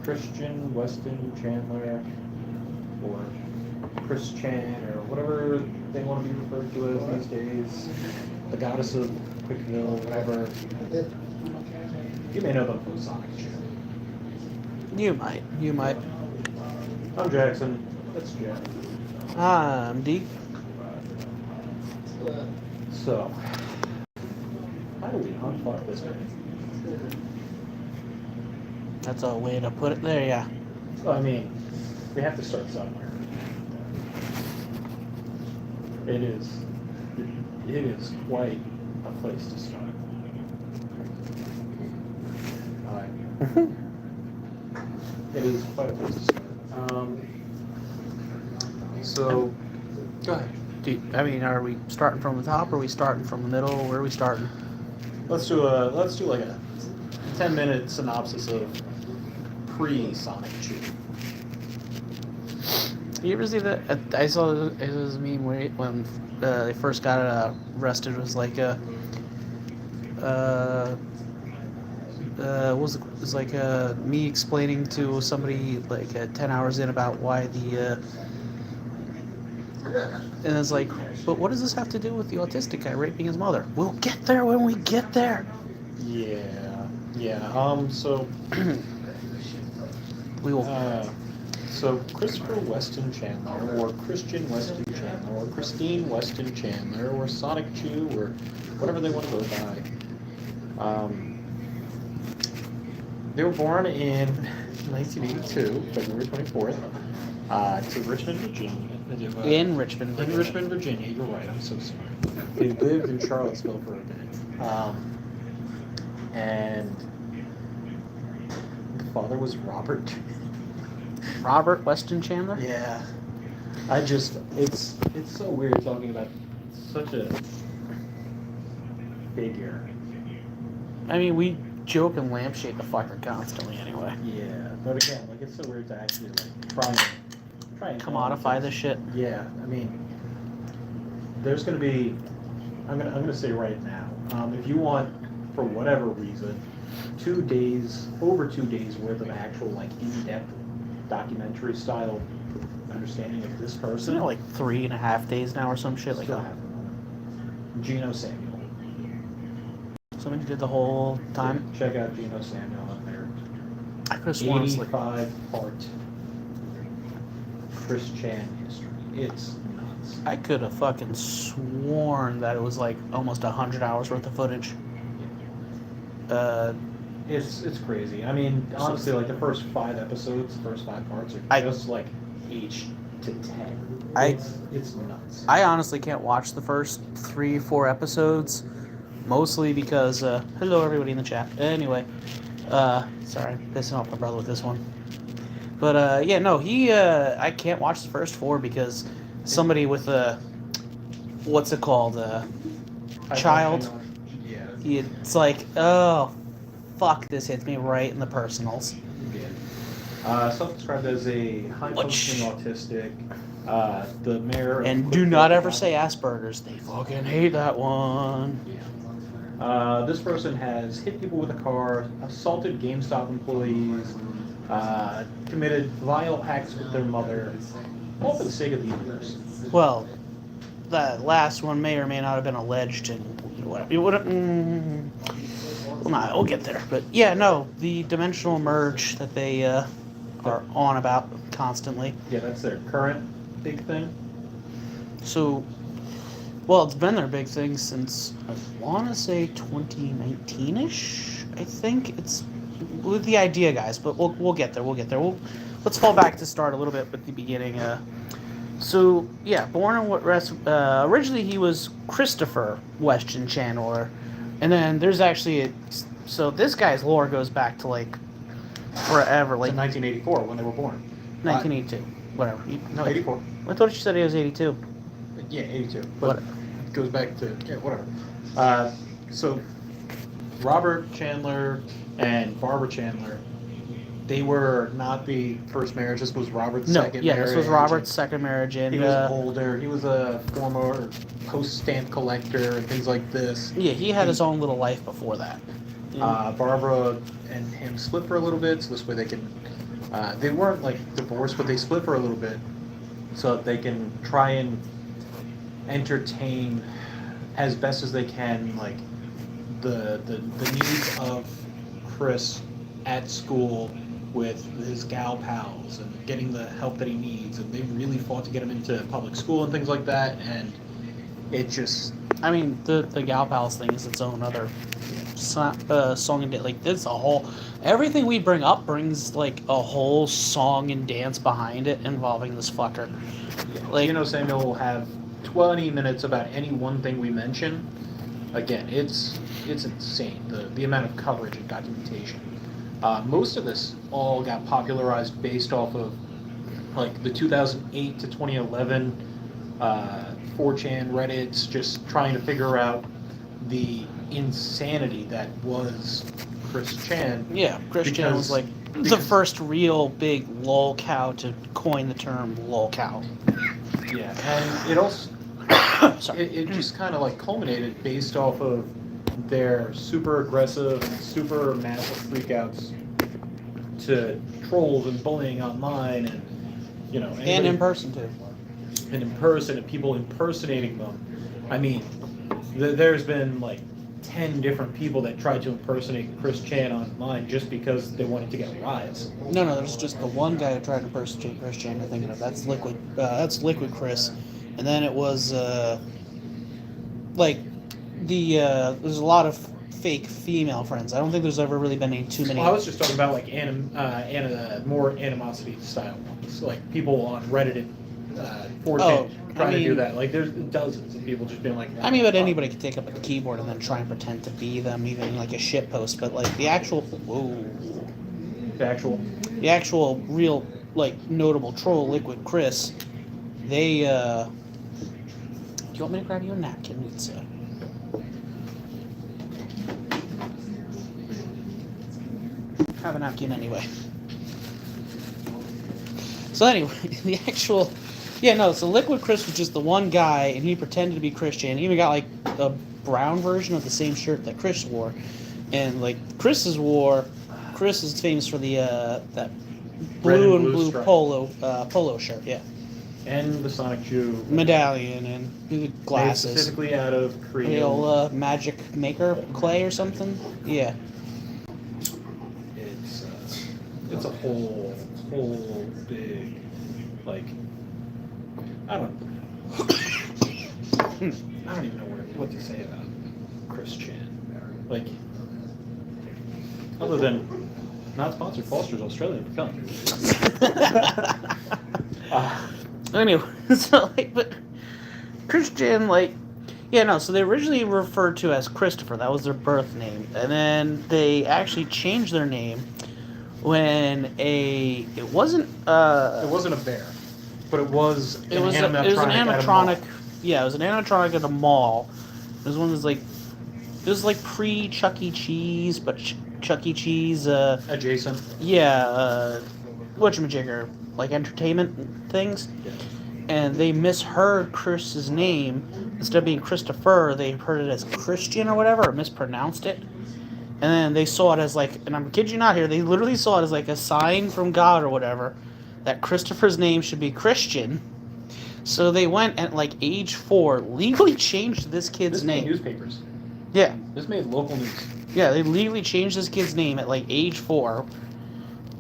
Christian Weston Chandler, or Chris Chan, or whatever they want to be referred to as these days. The goddess of Quickville, whatever. You may know them from Sonic. You might. I'm Jackson. That's Jeff. I'm D. So, how do we unfuck this man? That's a way to put it there, yeah. Well, I mean, we have to start somewhere. It is quite a place to start. It is quite a place to start. So, go ahead. Are we starting from the top, or are we starting from the middle? Where are we starting? Let's do like a 10-minute synopsis of pre-Sonic 2. You ever see that? I saw it was a meme where when they first got arrested, it was like it was like me explaining to somebody like 10 hours in about why the and it's like, but what does this have to do with the autistic guy raping his mother? We'll get there when we get there. Yeah. So We will. So Christopher Weston Chandler, or Christian Weston Chandler, or Christine Weston Chandler, or Sonic 2, or whatever they want to go by. They were born in 1982, February 24th, to Richmond, Virginia. In Richmond, Virginia. In Richmond, Virginia. You're right. I'm so sorry. They lived in Charlottesville for a bit. And the father was Robert Weston Chandler? Yeah. It's so weird talking about such a figure. I mean, we joke and lampshade the fucker constantly anyway. Yeah, but again, like, it's so weird to actually like try and commodify this shit. Yeah, I mean, there's gonna be, I'm gonna say right now, if you want, for whatever reason, over 2 days worth of actual like in-depth documentary style understanding of this person. Isn't it like 3.5 days now or some shit like that? Geno Samuel. Somebody did the whole time. Yeah, check out Geno Samuel up there. I could have sworn it was like 85-part Chris Chan history. It's nuts. I could have fucking sworn that it was like almost 100 hours worth of footage. It's crazy. I mean, honestly, like the first 5 episodes, the first 5 parts are just like 8 to 10. It's nuts. I honestly can't watch the first 3-4 episodes, mostly because hello everybody in the chat. Anyway, sorry, pissing off my brother with this one. But I can't watch the first 4 because somebody with a what's it called, child. Yeah. It's like, oh, fuck, this hits me right in the personals. Yeah. Self-described as a high-functioning autistic. The mayor. And do not ever say Asperger's. They fucking hate that one. Yeah. This person has hit people with a car, assaulted GameStop employees, committed vile acts with their mother, all for the sake of the universe. Well, that last one may or may not have been alleged and whatever. We'll get there. But yeah, no, the dimensional merge that they are on about constantly. Yeah, that's their current big thing. So, well, it's been their big thing since, I want to say 2019-ish, I think. It's with the idea, guys, but we'll get there. Let's fall back to start a little bit with the beginning. So, yeah, born in originally he was Christopher Weston Chandler, and then there's actually so this guy's lore goes back to like forever, like 1984 when they were born. 1982, whatever. No, 84. I thought you said he was 82. Yeah, 82. But it goes back to whatever. So Robert Chandler and Barbara Chandler, they were not the first marriage. This was Robert's second marriage. This was Robert's second marriage, and he was older. He was a former post stamp collector and things like this. Yeah, he had his own little life before that. Barbara and him split for a little bit, so this way they can They weren't like divorced, but they split for a little bit so that they can try and entertain as best as they can, like the needs of Chris at school with his gal pals and getting the help that he needs. And they really fought to get him into public school and things like that. And it just, I mean, the Gal Pals thing is its own other song and dance. Like, this a whole... Everything we bring up brings, like, a whole song and dance behind it involving this fucker. Like, Samuel will have 20 minutes about any one thing we mention. Again, it's insane, the amount of coverage and documentation. Most of this all got popularized based off of, like, the 2008 to 2011 4chan Reddits, just trying to figure out the insanity that was Chris Chan. Yeah, Chris Chan was like the first real big lolcow to coin the term lolcow. Yeah, and it also Sorry. it just kind of like culminated based off of their super aggressive and super massive freakouts to trolls and bullying online, and And in person too. and in person, and people impersonating them. I mean, there's been like 10 different people that tried to impersonate Chris Chan online just because they wanted to get a rise. No, there's just the one guy who tried to impersonate Chris Chan you're thinking of. That's Liquid. That's Liquid Chris. And then it was there's a lot of fake female friends. I don't think there's ever really been too many. Well, I was just talking about like more animosity style ones, like people on Reddit and 4chan trying to do that. Like there's dozens of people just being like. I mean, but anybody could take up a keyboard and then try and pretend to be them, even like a shit post. But like the actual real like notable troll, Liquid Chris, they. Do you want me to grab you a napkin? It's have a napkin anyway. So anyway, the actual, so Liquid Chris was just the one guy, and he pretended to be Christian. He even got like a brown version of the same shirt that Chris wore, and like Chris is famous for the that blue and blue polo shirt, yeah. And the Sonic Jew medallion and the glasses. Made specifically out of Korean. Real magic maker clay or something. Yeah. It's a whole big, like, I don't even know what to say about Chris Chan. Like, other than not sponsored, Foster's Australian for film. Anyway, so like, but Christian, so they originally referred to as Christopher. That was their birth name, and then they actually changed their name when it wasn't a bear, but it was an animatronic. Yeah, it was an animatronic at a mall. It was one of those it was like pre Chuck E. Cheese, but Chuck E. Cheese adjacent. Yeah, whatchamajigger, like entertainment things. Yeah. And they misheard Chris's name. Instead of being Christopher, they heard it as Christian or whatever, or mispronounced it. And then they saw it as and I'm kidding you not here, they literally saw it as like a sign from God or whatever, that Christopher's name should be Christian. So they went at age 4, legally changed this kid's name. This made newspapers. Yeah. This made local news. Yeah, they legally changed this kid's name at age 4.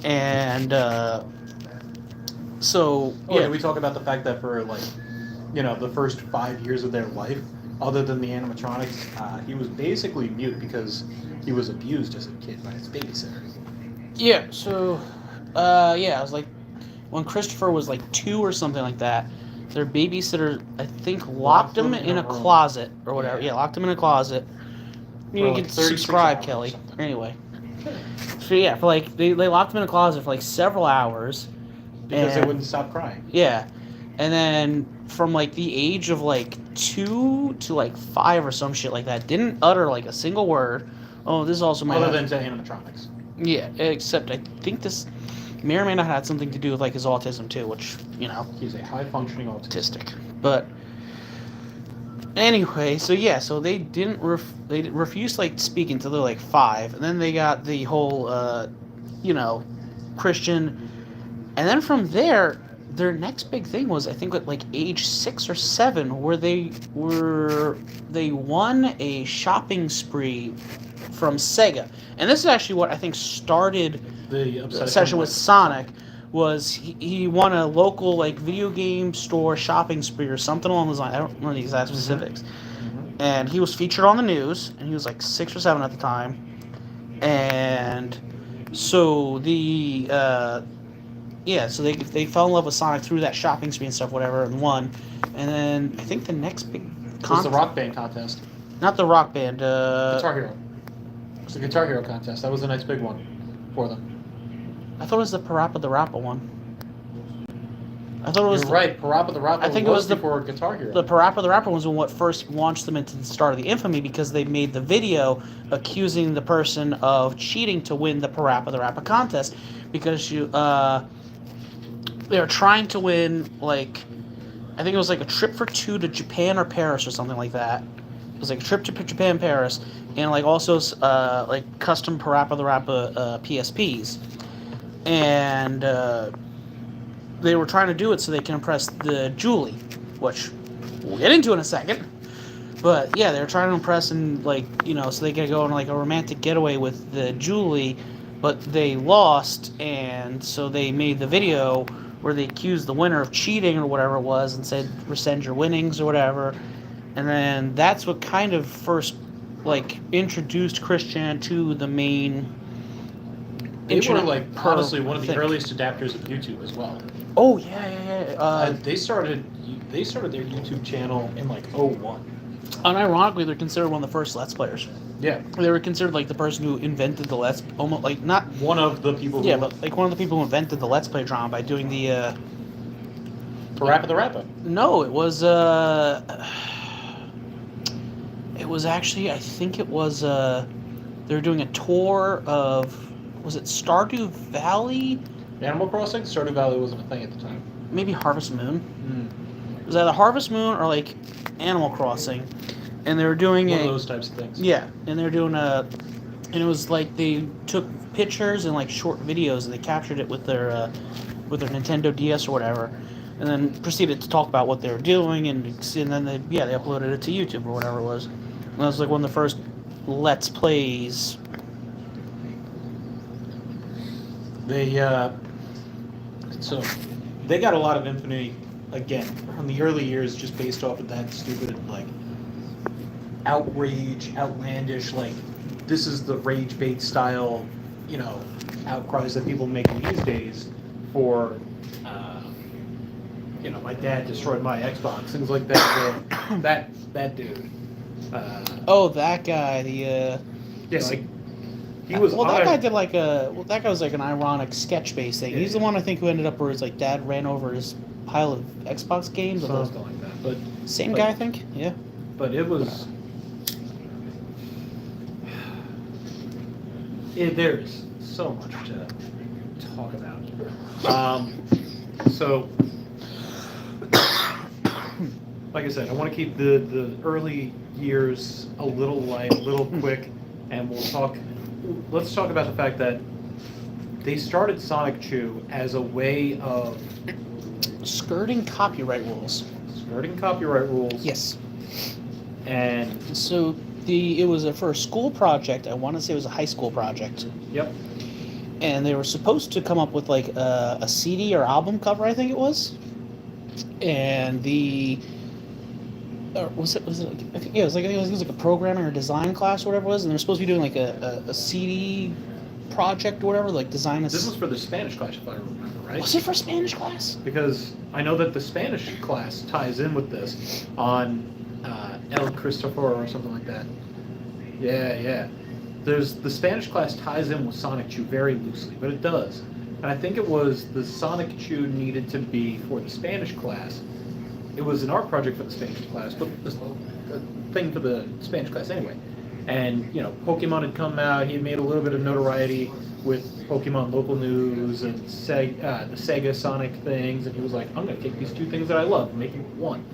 And Did we talk about the fact that for the first 5 years of their life, other than the animatronics, he was basically mute because he was abused as a kid by his babysitter. Yeah, so I was when Christopher was 2 or something like that, their babysitter, I think, locked him in a closet or whatever. Yeah, locked him in a closet. You can subscribe, Kelly. Anyway. So yeah, for they locked him in a closet for several hours. Because they wouldn't stop crying. Yeah. And then from the age of 2 to 5 or some shit like that, didn't utter a single word. Oh, this is also my other than to animatronics. Yeah, except I think this may or may not have something to do with his autism too, which he's a high functioning autistic. But anyway, so they didn't they refused speak until they're 5, and then they got the whole Christian And then from there, their next big thing was I think at like age 6 or 7, where they won a shopping spree from Sega, and this is actually what I think started The obsession with Sonic. Was he won a local like video game store shopping spree or something along those lines. I don't remember the exact specifics. And he was featured on the news, and he was like 6 or 7 at the time. And so so they fell in love with Sonic through that shopping spree and stuff, whatever, and won. And then I think the next big It was the Rock Band contest. not the Rock Band, Guitar Hero. It was the Guitar Hero contest. That was the next big one for them. I thought it was the Parappa the Rappa one. I thought it was You're right. Parappa the Rapper I think it was before Guitar Hero. the Parappa the Rapper was what first launched them into the start of the infamy, because they made the video accusing the person of cheating to win the Parappa the Rapper contest, because they were trying to win, like, I think it was like a trip for 2 to Japan or Paris or something like that. It was like a trip to Japan, Paris, and like also like custom Parappa the Rapper PSPs. And they were trying to do it so they can impress the Julie, which we'll get into in a second. But yeah, they were trying to impress and so they could go on like a romantic getaway with the Julie, but they lost, and so they made the video where they accused the winner of cheating or whatever it was and said rescind your winnings or whatever. And then that's what kind of first introduced Christian to the main They were internet honestly one of the thing. earliest adapters of YouTube as well. Oh yeah. They started their YouTube channel in like 01. Unironically, they're considered one of the first Let's Players. Yeah, They were considered like the person who invented the Let's, almost like not one of the people. yeah, who but like one of the people who invented the Let's Play genre by doing the. Parappa the Rapper. No, it was actually, I think it was they were doing a tour of, was it Stardew Valley? Animal Crossing. Stardew Valley wasn't a thing at the time. Maybe Harvest Moon. It was either Harvest Moon or like Animal Crossing, and they were doing One of those types of things. Yeah, and they're doing and it was like they took pictures and like short videos and they captured it with their Nintendo DS or whatever, and then proceeded to talk about what they were doing, and then they uploaded it to YouTube or whatever it was. And that was like one of the first Let's Plays. So they got a lot of infamy again from the early years, just based off of that stupid outrage, outlandish, this is the rage bait style, outcries that people make these days for my dad destroyed my Xbox, things like that. that dude. Oh, that guy. The Yeah, he was. well, that guy did that guy was like an ironic sketch-based thing. Yeah. He's the one I think who ended up where his dad ran over his pile of Xbox games. Or something like that. But same but- guy, I think. Yeah. But it was. There's so much to talk about. So, like I said, I want to keep the early years a little light, a little quick, and let's talk about the fact that they started Sonic Chew as a way of Skirting copyright rules. skirting copyright rules. Yes. And So it was for a school project. I want to say it was a high school project, yep. and they were supposed to come up with like a CD or album cover, I think it was. And was it I think it was like a programming or design class or whatever it was, and they were supposed to be doing like a CD project or whatever, like design a. This was for the Spanish class, if I remember right. Was it for Spanish class? Because I know that the Spanish class ties in with this on El Christopher or something like that. Yeah. The Spanish class ties in with Sonic Chew very loosely, but it does. And I think it was the Sonic Chew needed to be for the Spanish class. It was an art project for the Spanish class, but a thing for the Spanish class anyway. And, Pokemon had come out. He had made a little bit of notoriety with Pokemon Local News and the Sega Sonic things. And he was like, I'm going to take these two things that I love and make it one.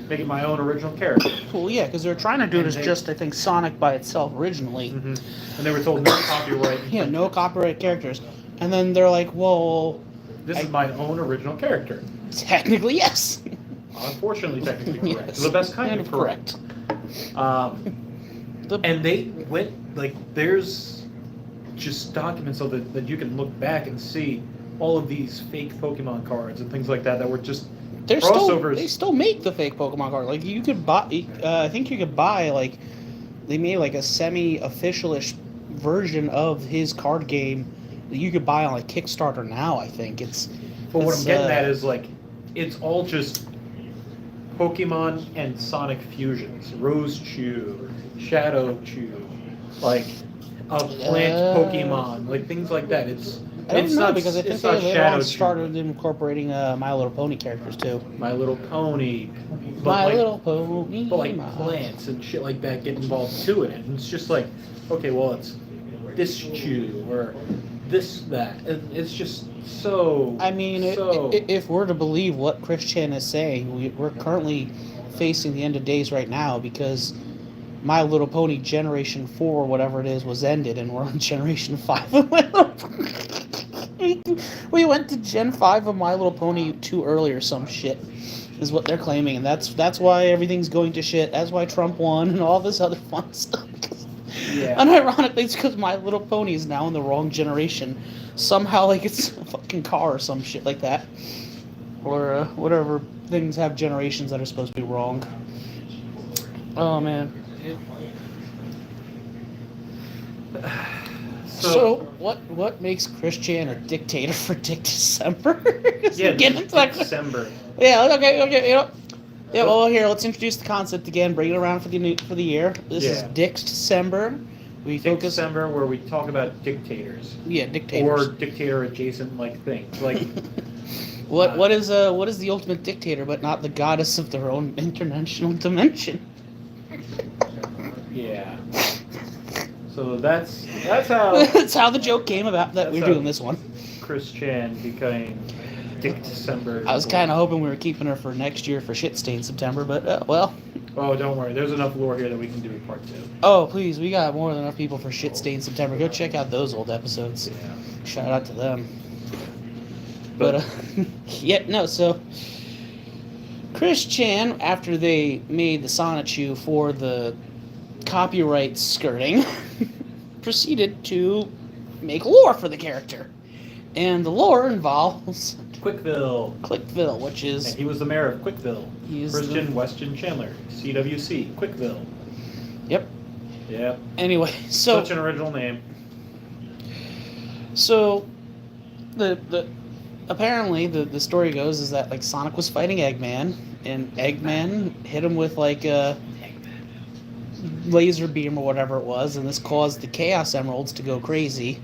Make it my own original character. Well, yeah, because they were trying to do it as And just, I think, Sonic by itself originally. Mm-hmm. And they were told no copyright. Yeah, no copyright characters. And then they're like, well, This is my own original character. Technically, yes. Unfortunately, technically correct. Yes. The best kind of correct. And they went, like, there's just documents of it that you can look back and see all of these fake Pokemon cards and things like that were just crossovers. They still make the fake Pokemon card. Like, you could buy, I think you could buy, like, they made, like, a semi-official-ish version of his card game that you could buy on, like, Kickstarter now, I think. But what I'm getting at is, like, it's all just Pokemon and Sonic fusions. Rose-Chew, Shadow-Chew, like, a plant Pokemon, like, things like that. I don't know, because I think they later on Shadow-Chew. started incorporating My Little Pony characters, too. My Little Pony. But My like, Little Pony. But, like, my- plants and shit like that get involved too in it. And it's just like, okay, well, it's this chew or this, that. And it's just so. I mean, so, if we're to believe what Chris Chan is saying, we're currently facing the end of days right now because My Little Pony Generation 4, or whatever it is, was ended, and we're on Generation 5 of My Little Pony. We went to Gen 5 of My Little Pony too early or some shit, is what they're claiming, and that's why everything's going to shit. That's why Trump won and all this other fun stuff. yeah. Unironically, it's because My Little Pony is now in the wrong generation. Somehow, like, it's a fucking car or some shit like that. Or whatever things have generations that are supposed to be wrong. Oh, man. So what makes Chris Chan a dictator for Dick December? Yeah, Get into that. December. Yeah, okay, you know. Yeah, well, here, let's introduce the concept again, bring it around for the year. This is Yeah. Dick's December. We Dick focus... December, where we talk about dictators. Yeah, dictators. Or dictator-adjacent, like, things. Like, What is the ultimate dictator but not the goddess of their own international dimension? yeah. So that's how That's how the joke came about that That's we're how- doing this one. Chris Chan became Dick December. I was kind of hoping we were keeping her for next year for Shit Stain September, but well. Oh, don't worry. There's enough lore here that we can do part 2. Oh, please, we got more than enough people for Shit Stain September. Go check out those old episodes. Yeah. Shout out to them. But yeah, no, so Chris Chan, after they made the Sonichu for the copyright skirting, proceeded to make lore for the character. And the lore involves Quickville. Clickville, which And is... he was the mayor of Quickville. He is Christian Weston Chandler, CWC, Quickville. Yep. Yep. Anyway, so... Such an original name. So, apparently the story goes is that, like, Sonic was fighting Eggman, and Eggman hit him with, like, a laser beam or whatever it was, and this caused the Chaos Emeralds to go crazy.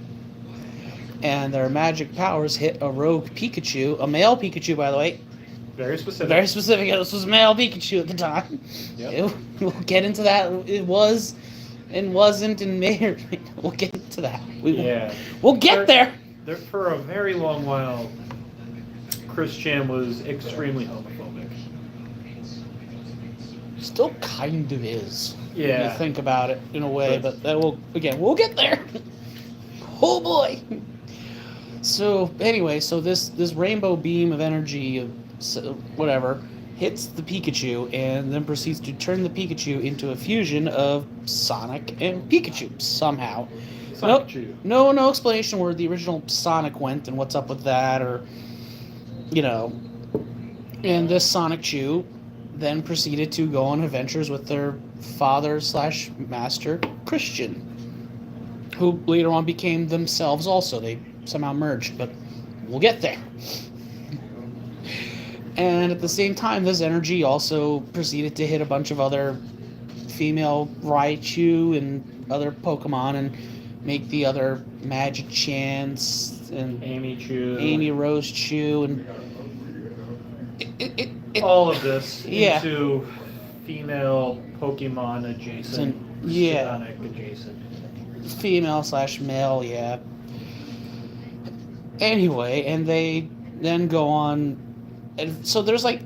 And their magic powers hit a rogue Pikachu, a male Pikachu, by the way. Very specific. Very specific. This was male Pikachu at the time. Yep. We'll get into that. It was and wasn't and may or may not. We'll get into that. Yeah. We'll get there. For a very long while, Chris Chan was extremely homophobic. Still kind of is. When Yeah. you think about it in a way, But- but that we'll get there. Oh boy. So anyway, so this rainbow beam of energy of whatever hits the Pikachu and then proceeds to turn the Pikachu into a fusion of Sonic and Pikachu somehow. Sonic Chew. No explanation where the original Sonic went and what's up with that, or you know. And this Sonic Chew then proceeded to go on adventures with their father/master Christian, who later on became themselves also. They somehow merged, but we'll get there. And at the same time, this energy also proceeded to hit a bunch of other female Raichu and other Pokemon and make the other Magic-Chans and Amy Chew. Amy Rose Chew and it All of this Yeah. into female Pokemon adjacent. Yeah. Sonic adjacent. female/male, yeah. Anyway, and they then go on, and so there's like,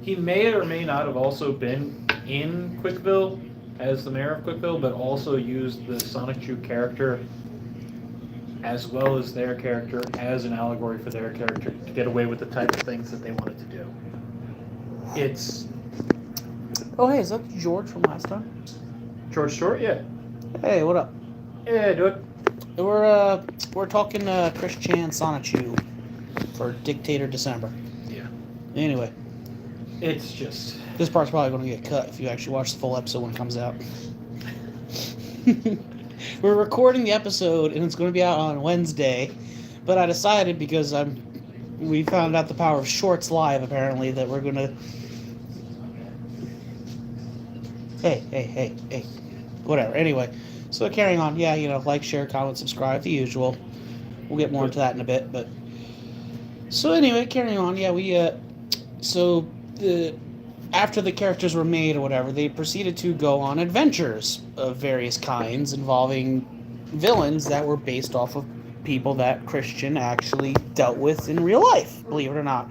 He may or may not have also been in Quickville as the mayor of Quickville, but also used the Sonic Chew character as well as their character as an allegory for their character to get away with the type of things that they wanted to do. It's Oh, hey, is that George from last time? George Stewart, yeah. Hey, what up? Yeah, do it. We're talking Chris Chan Sonichu for Dictator December. Yeah. Anyway, It's just this part's probably going to get cut if you actually watch the full episode when it comes out. We're recording the episode and it's going to be out on Wednesday, but I decided because we found out the power of Shorts Live apparently that we're going to. Hey, whatever. Anyway, so carrying on. Yeah, like, share, comment, subscribe, the usual. We'll get more into that in a bit, but so anyway, carrying on. Yeah, after the characters were made or whatever, they proceeded to go on adventures of various kinds involving villains that were based off of people that Christian actually dealt with in real life, believe it or not.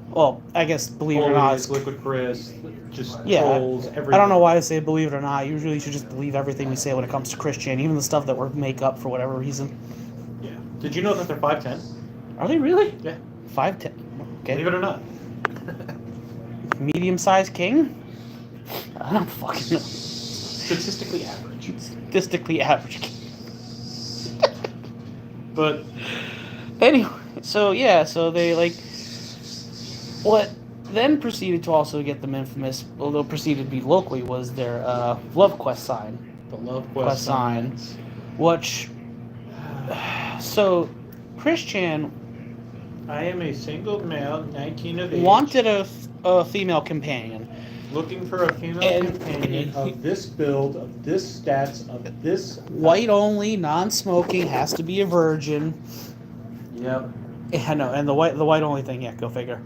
Well, I guess believe it or not. Always Liquid Chris, just Yeah, trolls, everything. I don't know why I say believe it or not. Usually you should just believe everything we say when it comes to Christian, even the stuff that we make up for whatever reason. Yeah. Did you know that they're 5'10"? Are they really? Yeah. 5'10". Okay. Believe it or not. Medium-sized king? I don't fucking know. Statistically average. Statistically average king. But Anyway, so they what then proceeded to also get them infamous, although proceeded to be locally, was their Love Quest sign. the Love Quest Quest sign. signs. Which, so, Chris Chan I am a single male, 19 of age, wanted a female companion. looking for a female And- companion of this build, of this stats, of this White only, non-smoking, has to be a virgin. Yep. Yeah, no, and the white only thing, yeah, go figure.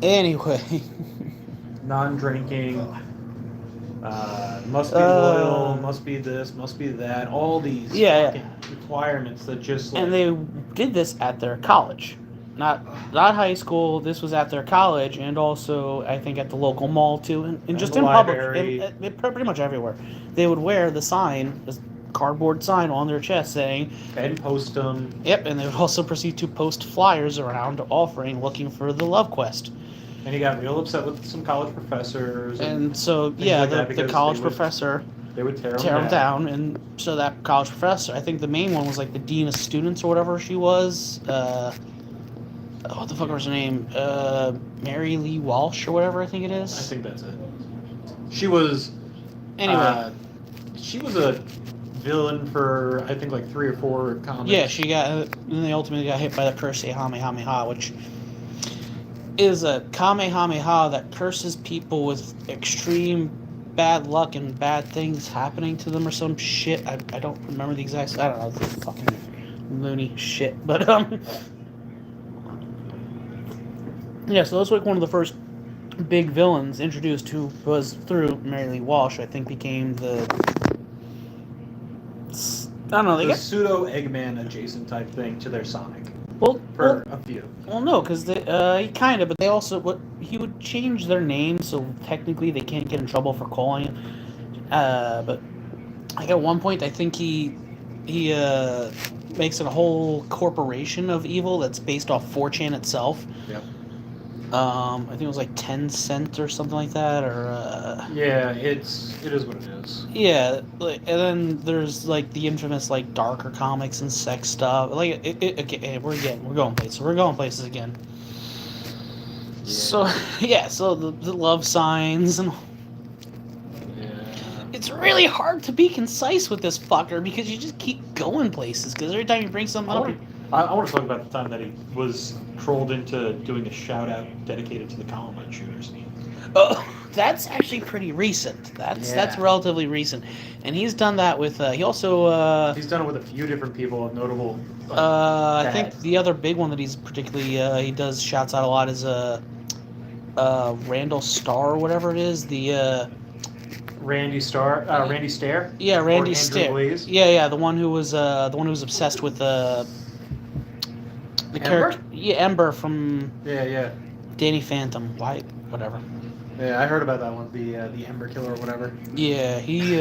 Anyway, Non-drinking. Must be loyal. Must be this. Must be that. All these Yeah, fucking requirements that just like, and they did this at their college, not high school. This was at their college, and also I think at the local mall too, and just the in library. public, pretty much everywhere. They would wear the sign, this cardboard sign on their chest saying, and post them. "Yep," and they would also proceed to post flyers around offering, looking for the Love Quest. And he got real upset with some college professors. And so, things yeah, like that the because college they would professor They would tear him down, and so that college professor, I think the main one was like the dean of students or whatever she was. What the fuck was her name? Mary Lee Walsh or whatever I think it I is. think that's it. She was. Anyway, she was a villain for I think like 3 or 4 comics. yeah, she got, and they ultimately got hit by the curse Kamehameha, which is a Kamehameha that curses people with extreme bad luck and bad things happening to them or some shit. I don't remember the exact. I don't know, the fucking loony shit. But yeah. So that's like one of the first big villains introduced, who was through Mary Lee Walsh. I think became the. I don't know. They the got pseudo Eggman adjacent type thing to their Sonic well. for a few. Well, no, because he kind of, but they also he would change their name, so technically they can't get in trouble for calling it. But like at one point, I think he makes it a whole corporation of evil that's based off 4chan itself. Yep. I think it was like 10 cent or something like that, or Yeah, it is what it is. yeah. Like, and then there's like the infamous like darker comics and sex stuff. Like okay, we're going places. We're going places again. Yeah. So yeah, so the love signs and Yeah. it's really hard to be concise with this fucker because you just keep going places. Because every time you bring something up, I want to talk about the time that he was trolled into doing a shout out dedicated to the Columbine shooters. oh, that's actually pretty recent. That's Yeah. relatively recent, and he's done that with. He also. He's done it with a few different people of notable. I think bad. the other big one that he's particularly he does shouts out a lot is Randall Starr or whatever it is. The Randy Stair. yeah, Randy Or Andrew Starr. Blaze. Yeah, the one who was obsessed with the Ember? character. Yeah, Ember from Yeah. Danny Phantom. Why? Whatever. Yeah, I heard about that one. The Ember Killer or whatever. Yeah, he.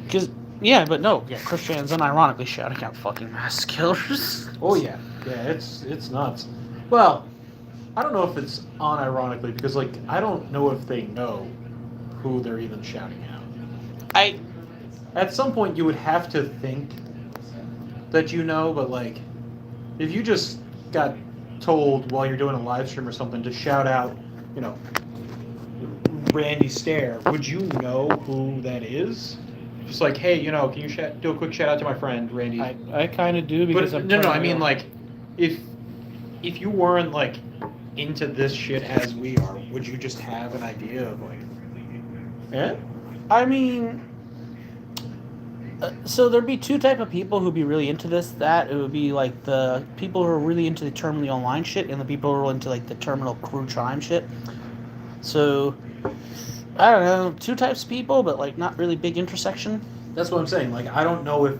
Because Yeah, but no, yeah, Chris Chan's unironically shouting out fucking mass killers. Oh yeah, yeah, it's nuts. Well, I don't know if it's unironically because like I don't know if they know who they're even shouting out. I At some point, you would have to think that you know, but like if you just got told while you're doing a live stream or something to shout out, you know, Randy Stair, would you know who that is? Just like, hey, you know, can you do a quick shout out to my friend Randy? I kind of do because But I'm no, I mean like, if you weren't like into this shit as we are, would you just have an idea of like, yeah? I mean, so there'd be two type of people who'd be really into this. That it would be like the people who are really into the terminally online shit, and the people who are into like the terminal crew chime shit. So I don't know, two types of people, but like not really big intersection. That's what I'm saying. Like, I don't know if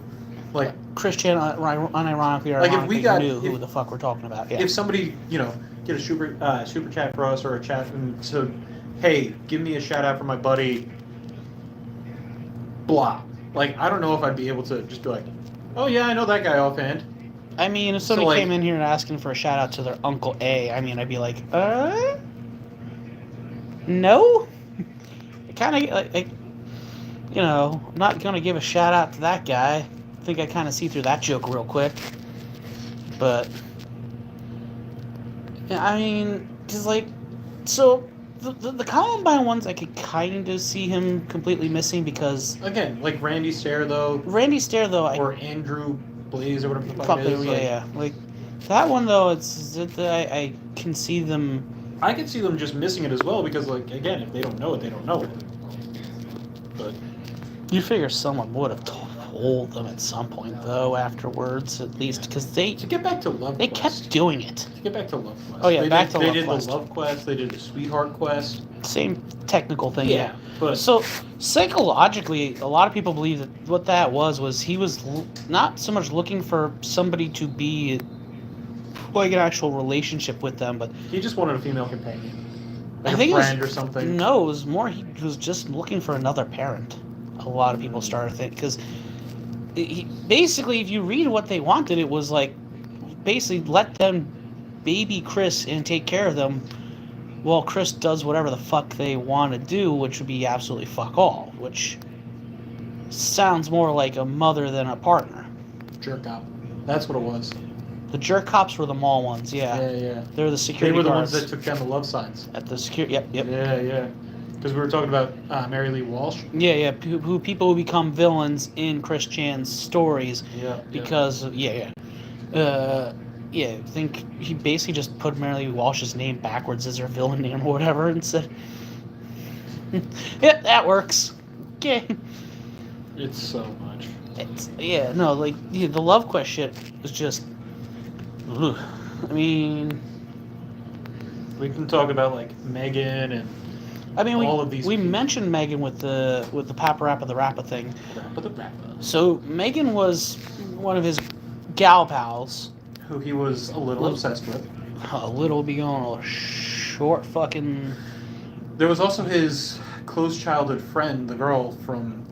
like Chris Chan unironically or Like, if ironically we got- knew who if- the fuck we're talking about. Yeah. if somebody, you know, get a super chat for us or a chat and so, hey, give me a shout out for my buddy, blah. Like, I don't know if I'd be able to just be like, oh yeah, I know that guy offhand. I mean, if So, somebody like- came in here and asking for a shout out to their Uncle A, I mean, I'd be like, no? Kind of, like, you know, I'm not going to give a shout out to that guy. I think I kind of see through that joke real quick. But, yeah, I mean, because, like, so the Columbine ones, I could kind of see him completely missing because Again, like Randy Stair though, Randy Stair, though, or Andrew Blaze or whatever the fuck probably, it is. yeah, like, yeah. Like, that one, though, I can see them. I could see them just missing it as well because, like, again, if they don't know it, they don't know it. But You figure someone would have told them at some point, though, afterwards, at least, because to get back to Love they Quest. kept doing it. To get back to Love Quest. Oh, yeah, they back did, to they Love did Quest. the Love Quest. They did the Sweetheart Quest. Same technical thing, yeah. but So psychologically, a lot of people believe that what that was he was not so much looking for somebody to be like an actual relationship with them, but he just wanted a female companion, like I think a it was- friend or something. no, it was more he was just looking for another parent. A lot of people started thinking because basically, if you read what they wanted, it was like basically let them baby Chris and take care of them while Chris does whatever the fuck they want to do, which would be absolutely fuck all, which sounds more like a mother than a partner. Jerk up. That's what it was. The jerk cops were the mall ones, yeah. Yeah. They're the They security were the guards ones that took down the love signs. at the security. Yep. Yeah. Because we were talking about Mary Lee Walsh. Yeah. Who people who become villains in Chris Chan's stories Yeah. because I think he basically just put Mary Lee Walsh's name backwards as her villain name or whatever and said, "Yep, that works." Okay. It's so much. The Love Quest shit was just. Ugh. I mean, We can talk about like Megan and all of these we people. mentioned Megan with the Papa Rappa the Rappa thing. Rappa the Rappa, So Megan was one of his gal pals. who he was a little obsessed with. A little beyond a short fucking. There was also his close childhood friend, the girl from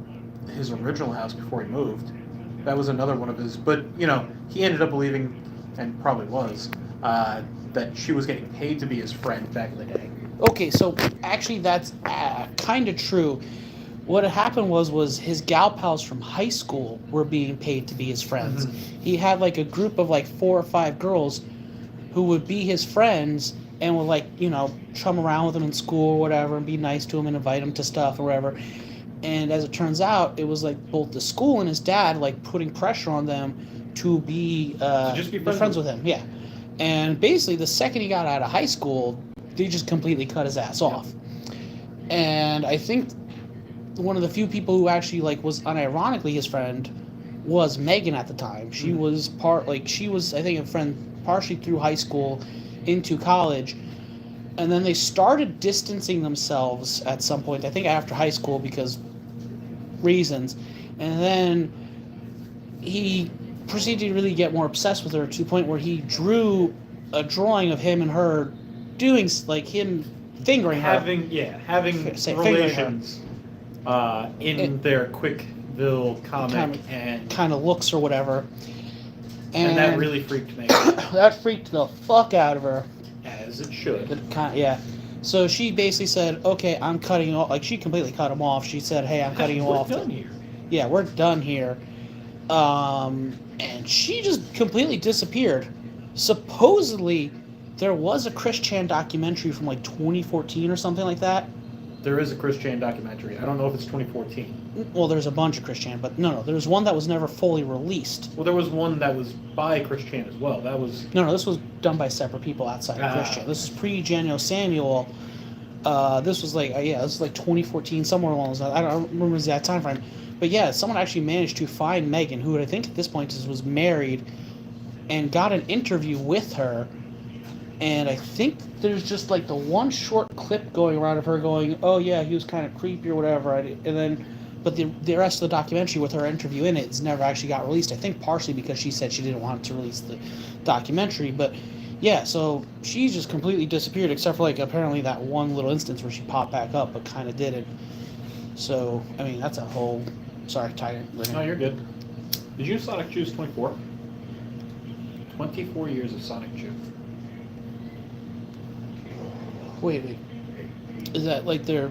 his original house before he moved. That was another one of his. But, you know, he ended up believing, and probably was, that she was getting paid to be his friend back in the day. Okay, so actually that's kind of true. What had happened was his gal pals from high school were being paid to be his friends. He had like a group of like 4 or 5 girls who would be his friends and would like, you know, chum around with him in school or whatever and be nice to him and invite him to stuff or whatever. And as it turns out, it was like both the school and his dad like putting pressure on them to be just be friends with him. Yeah. And basically the second he got out of high school, they just completely cut his ass off. And I think one of the few people who actually like was unironically his friend was Megan at the time. She was I think a friend partially through high school into college. And then they started distancing themselves at some point, I think after high school because reasons. And then he proceeded to really get more obsessed with her to the point where he drew a drawing of him and her doing like him fingering her. Having Say, fingering relations in their quick Ville comic, and kind of looks or whatever. and that really freaked me out, that freaked the fuck out of her. as it should. Yeah. So she basically said, "Okay, I'm cutting off." Like she completely cut him off. She said, "Hey, I'm cutting you We're off." done here. Yeah, we're done here. And she just completely disappeared. Supposedly, there was a Chris Chan documentary from like 2014 or something like that. There is a Chris Chan documentary. I don't know if it's 2014. Well, there's a bunch of Chris Chan, but no, there's one that was never fully released. Well, there was one that was by Chris Chan as well. That was No, this was done by separate people outside of Chris Chan. This is pre-Janio Samuel. This was like, this was like 2014, somewhere along those lines. I don't remember the exact time frame. But yeah, someone actually managed to find Megan, who I think at this point was married, and got an interview with her. And I think there's just like the one short clip going around of her going, "Oh yeah, he was kind of creepy or whatever," and then, but the rest of the documentary with her interview in it's never actually got released. I think partially because she said she didn't want to release the documentary, but yeah, so she just completely disappeared except for like apparently that one little instance where she popped back up, but kind of didn't. So I mean that's a whole. Sorry, Tiger. No, you're good. Did you Sonic Choose 24? 24 years of Sonic Chew. Wait. Is that like their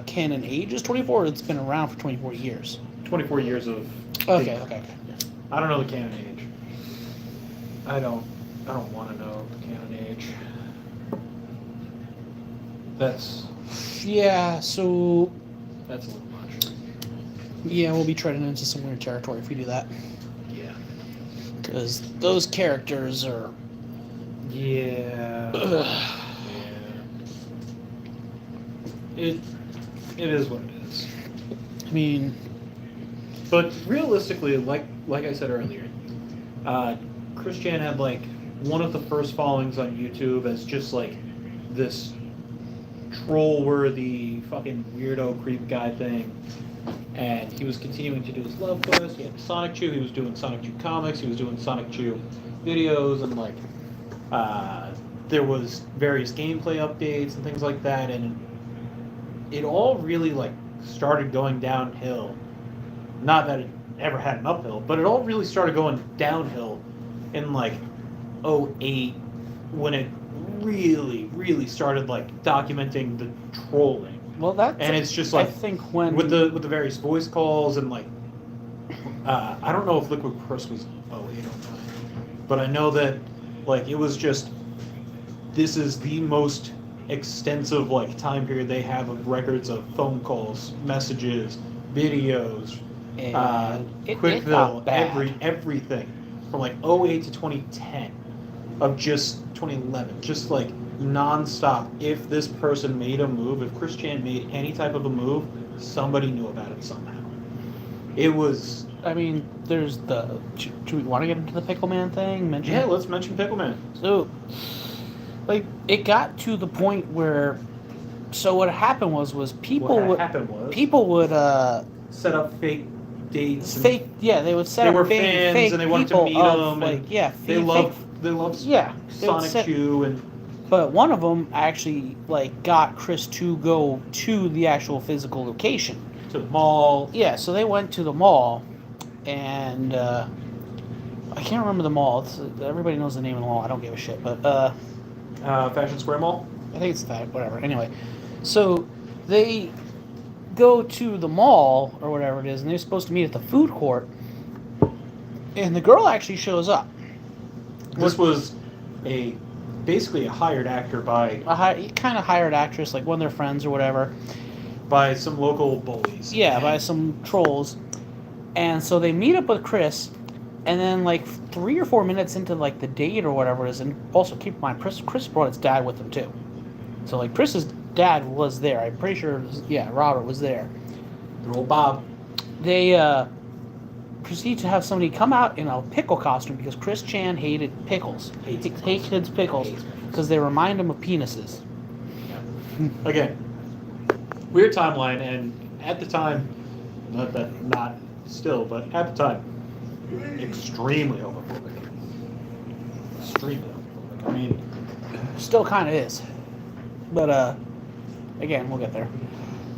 canon age is 24? Or it's been around for 24 years. 24 years of. Okay. I don't know the canon age. I don't want to know the canon age. That's Yeah. So a little much. yeah, we'll be treading into some weird territory if we do that. Yeah. Because those characters are. Yeah. Yeah. It is what it is. I mean, But realistically, like I said earlier, Chris Chan had like one of the first followings on YouTube as just like this troll-worthy fucking weirdo creep guy thing, and he was continuing to do his love quest. He had Sonic Chew. He was doing Sonic Chew comics. He was doing Sonic Chew videos, and like there was various gameplay updates and things like that, and it all really like started going downhill. Not that it ever had an uphill, but it all really started going downhill in like 2008 when it really started like documenting the trolling. well, that's. And it's just like I think when with the various voice calls and like I don't know if Liquid Chris was 08 or 09, but I know that like it was just this is the most extensive like time period they have of records of phone calls, messages, videos, it Quickville, got bad. everything from like 08 to 2010 of just 2011, just like nonstop. If this person made a move, if Chris Chan made any type of a move, somebody knew about it somehow. It was. I mean, there's the. Do we want to get into the Pickleman thing? Yeah, let's mention Pickleman. So, like, it got to the point where. So what happened was people What would happened was people would set up fake dates. and fake they would set They up were fake, fans fake and they wanted to people meet of, them. like and yeah they fake, love yeah they would Sonic set- Chew and but one of them actually like got Chris to go to the actual physical location. to the mall. Yeah, so they went to the mall, and I can't remember the mall. Everybody knows the name of the mall. I don't give a shit, but Fashion Square Mall. I think it's that, whatever. Anyway, so they go to the mall or whatever it is, and they're supposed to meet at the food court, and the girl actually shows up. This was basically a hired actor by Kind of hired actress, like one of their friends or whatever. some local bullies. Yeah, by some trolls. And so they meet up with Chris, and then like 3 or 4 minutes into like the date or whatever it is, and also keep in mind Chris brought his dad with him too. So like Chris's dad was there. I'm pretty sure Robert was there. Their old Bob. They proceed to have somebody come out in a pickle costume because Chris Chan hated pickles. Hates pickles because they remind him of penises. Again, weird timeline, and at the time, not still, but at the time, extremely homophobic. Extremely homophobic. I mean, Still kind of is. But again, we'll get there.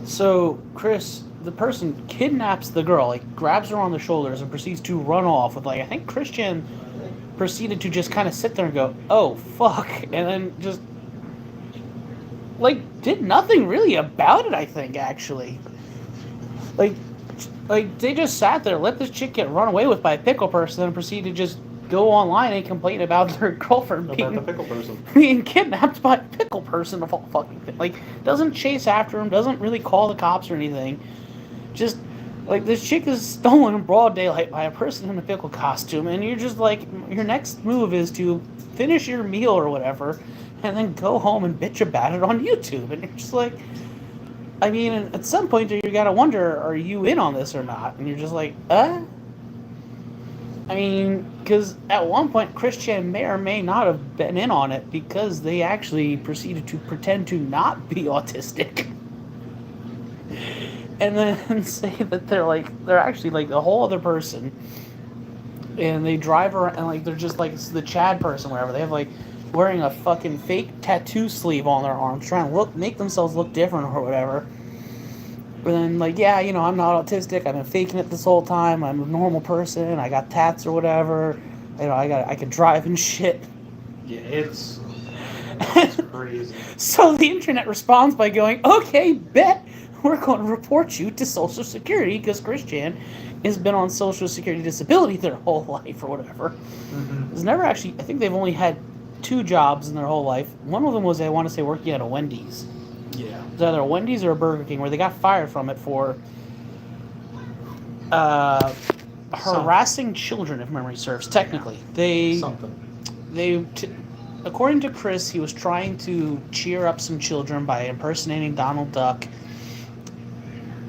So Chris the person kidnaps the girl, like grabs her on the shoulders and proceeds to run off with like I think Christian proceeded to just kind of sit there and go, "Oh fuck," and then just like did nothing really about it. I think actually, like they just sat there, let this chick get run away with by a pickle person, and proceed to just go online and complain about their girlfriend About the pickle person. being kidnapped by a pickle person of all fucking things. Like, doesn't chase after him, doesn't really call the cops or anything. Just, like, this chick is stolen in broad daylight by a person in a pickle costume, and you're just like, your next move is to finish your meal or whatever, and then go home and bitch about it on YouTube. And you're just like, I mean, at some point you gotta wonder, are you in on this or not? And you're just like, I mean, because at one point Christian may or may not have been in on it because they actually proceeded to pretend to not be autistic. And then say that they're actually like a whole other person. And they drive around and like they're just like the Chad person, whatever. They have like wearing a fucking fake tattoo sleeve on their arms, trying to make themselves look different or whatever. But then, like, yeah, you know, I'm not autistic. I've been faking it this whole time. I'm a normal person. I got tats or whatever. You know, I can drive and shit. Yeah, it's crazy. So the internet responds by going, okay, bet we're going to report you to Social Security because Christian has been on Social Security disability their whole life or whatever. Mm-hmm. It's never actually, I think they've only had 2 jobs in their whole life. One of them was, I want to say, working at a Wendy's. Yeah. It was either a Wendy's or a Burger King, where they got fired from it for harassing children, if memory serves. Technically, according to Chris, he was trying to cheer up some children by impersonating Donald Duck,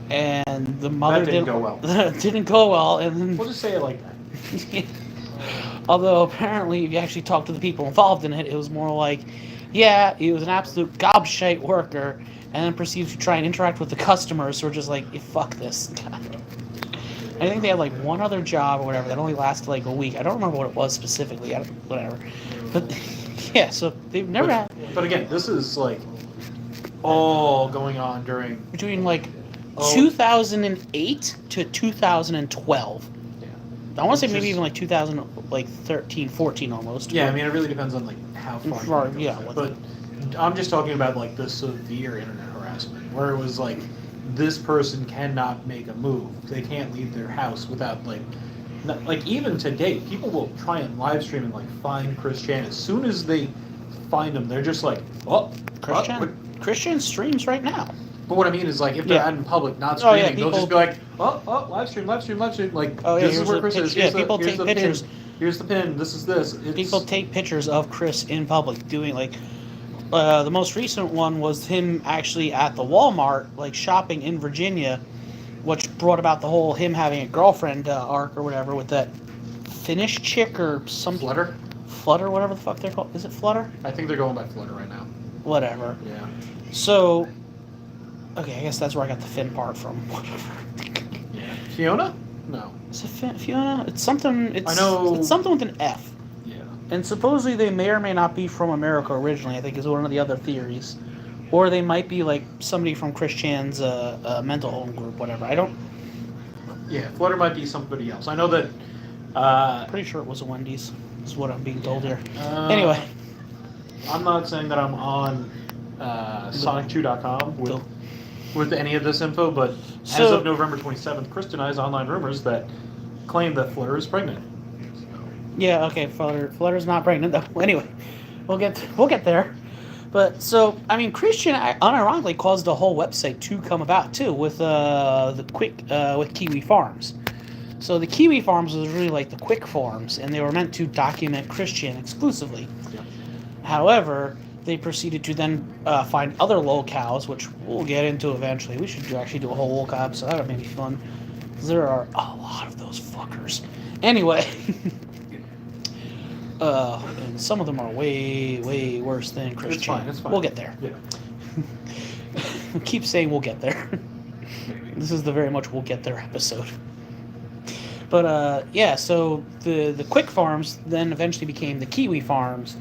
and the mother didn't go well. Didn't go well, and then We'll just say it like that. although apparently, if you actually talk to the people involved in it, it was more like, yeah, he was an absolute gobshite worker, and then proceeds to try and interact with the customers who are just like, fuck this. I think they had like one other job or whatever that only lasted like a week. I don't remember what it was specifically, whatever. But yeah, so they've never had. But again, this is like all going on during. Between like 2008 to 2012. I want to say maybe even like 2013, 14 almost. Yeah, I mean, it really depends on like how far. Yeah. But I'm just talking about like the severe internet harassment, where it was like this person cannot make a move. They can't leave their house without like even today, people will try and live stream and like find Chris Chan. As soon as they find him, they're just like, oh, Christian streams right now. But what I mean is, like, if they're out in public, not streaming, they'll just be like, oh, live stream. Like, this is where Chris is. Here's people here's take the pictures. Pin. Here's the pin. This is this. People take pictures of Chris in public doing, like, the most recent one was him actually at the Walmart, like, shopping in Virginia, which brought about the whole him having a girlfriend arc or whatever with that Finnish chick or some... Flutter, whatever the fuck they're called. Is it Flutter? I think they're going by Flutter right now. Whatever. Yeah. So... Okay, I guess that's where I got the Finn part from. Whatever. Yeah. Fiona? No. Is it Fiona? It's something. I know. It's something with an F. Yeah. And supposedly they may or may not be from America originally. I think is one of the other theories, or they might be like somebody from Chris Chan's mental home group, whatever. I don't. Yeah, Flutter might be somebody else. I know that. Pretty sure it was a Wendy's. Is what I'm being told here. Anyway, I'm not saying that I'm on Sonic2.com with any of this info, but as of November 27th, Chris denies online rumors that claim that Flutter is pregnant. Yeah, okay, Flutter's not pregnant though. Anyway, we'll get there. But so I mean, Christian unironically caused the whole website to come about too with with Kiwi Farms. So the Kiwi Farms was really like the quick farms, and they were meant to document Christian exclusively. Yeah. However, they proceeded to then find other locales, which we'll get into eventually. We should actually do a whole locale episode. That would be fun. There are a lot of those fuckers. Anyway. And some of them are way, way worse than Christian. It's fine. We'll get there. Yeah. Keep saying we'll get there. This is the very much we'll get there episode. But yeah, so the Quick Farms then eventually became the Kiwi Farms.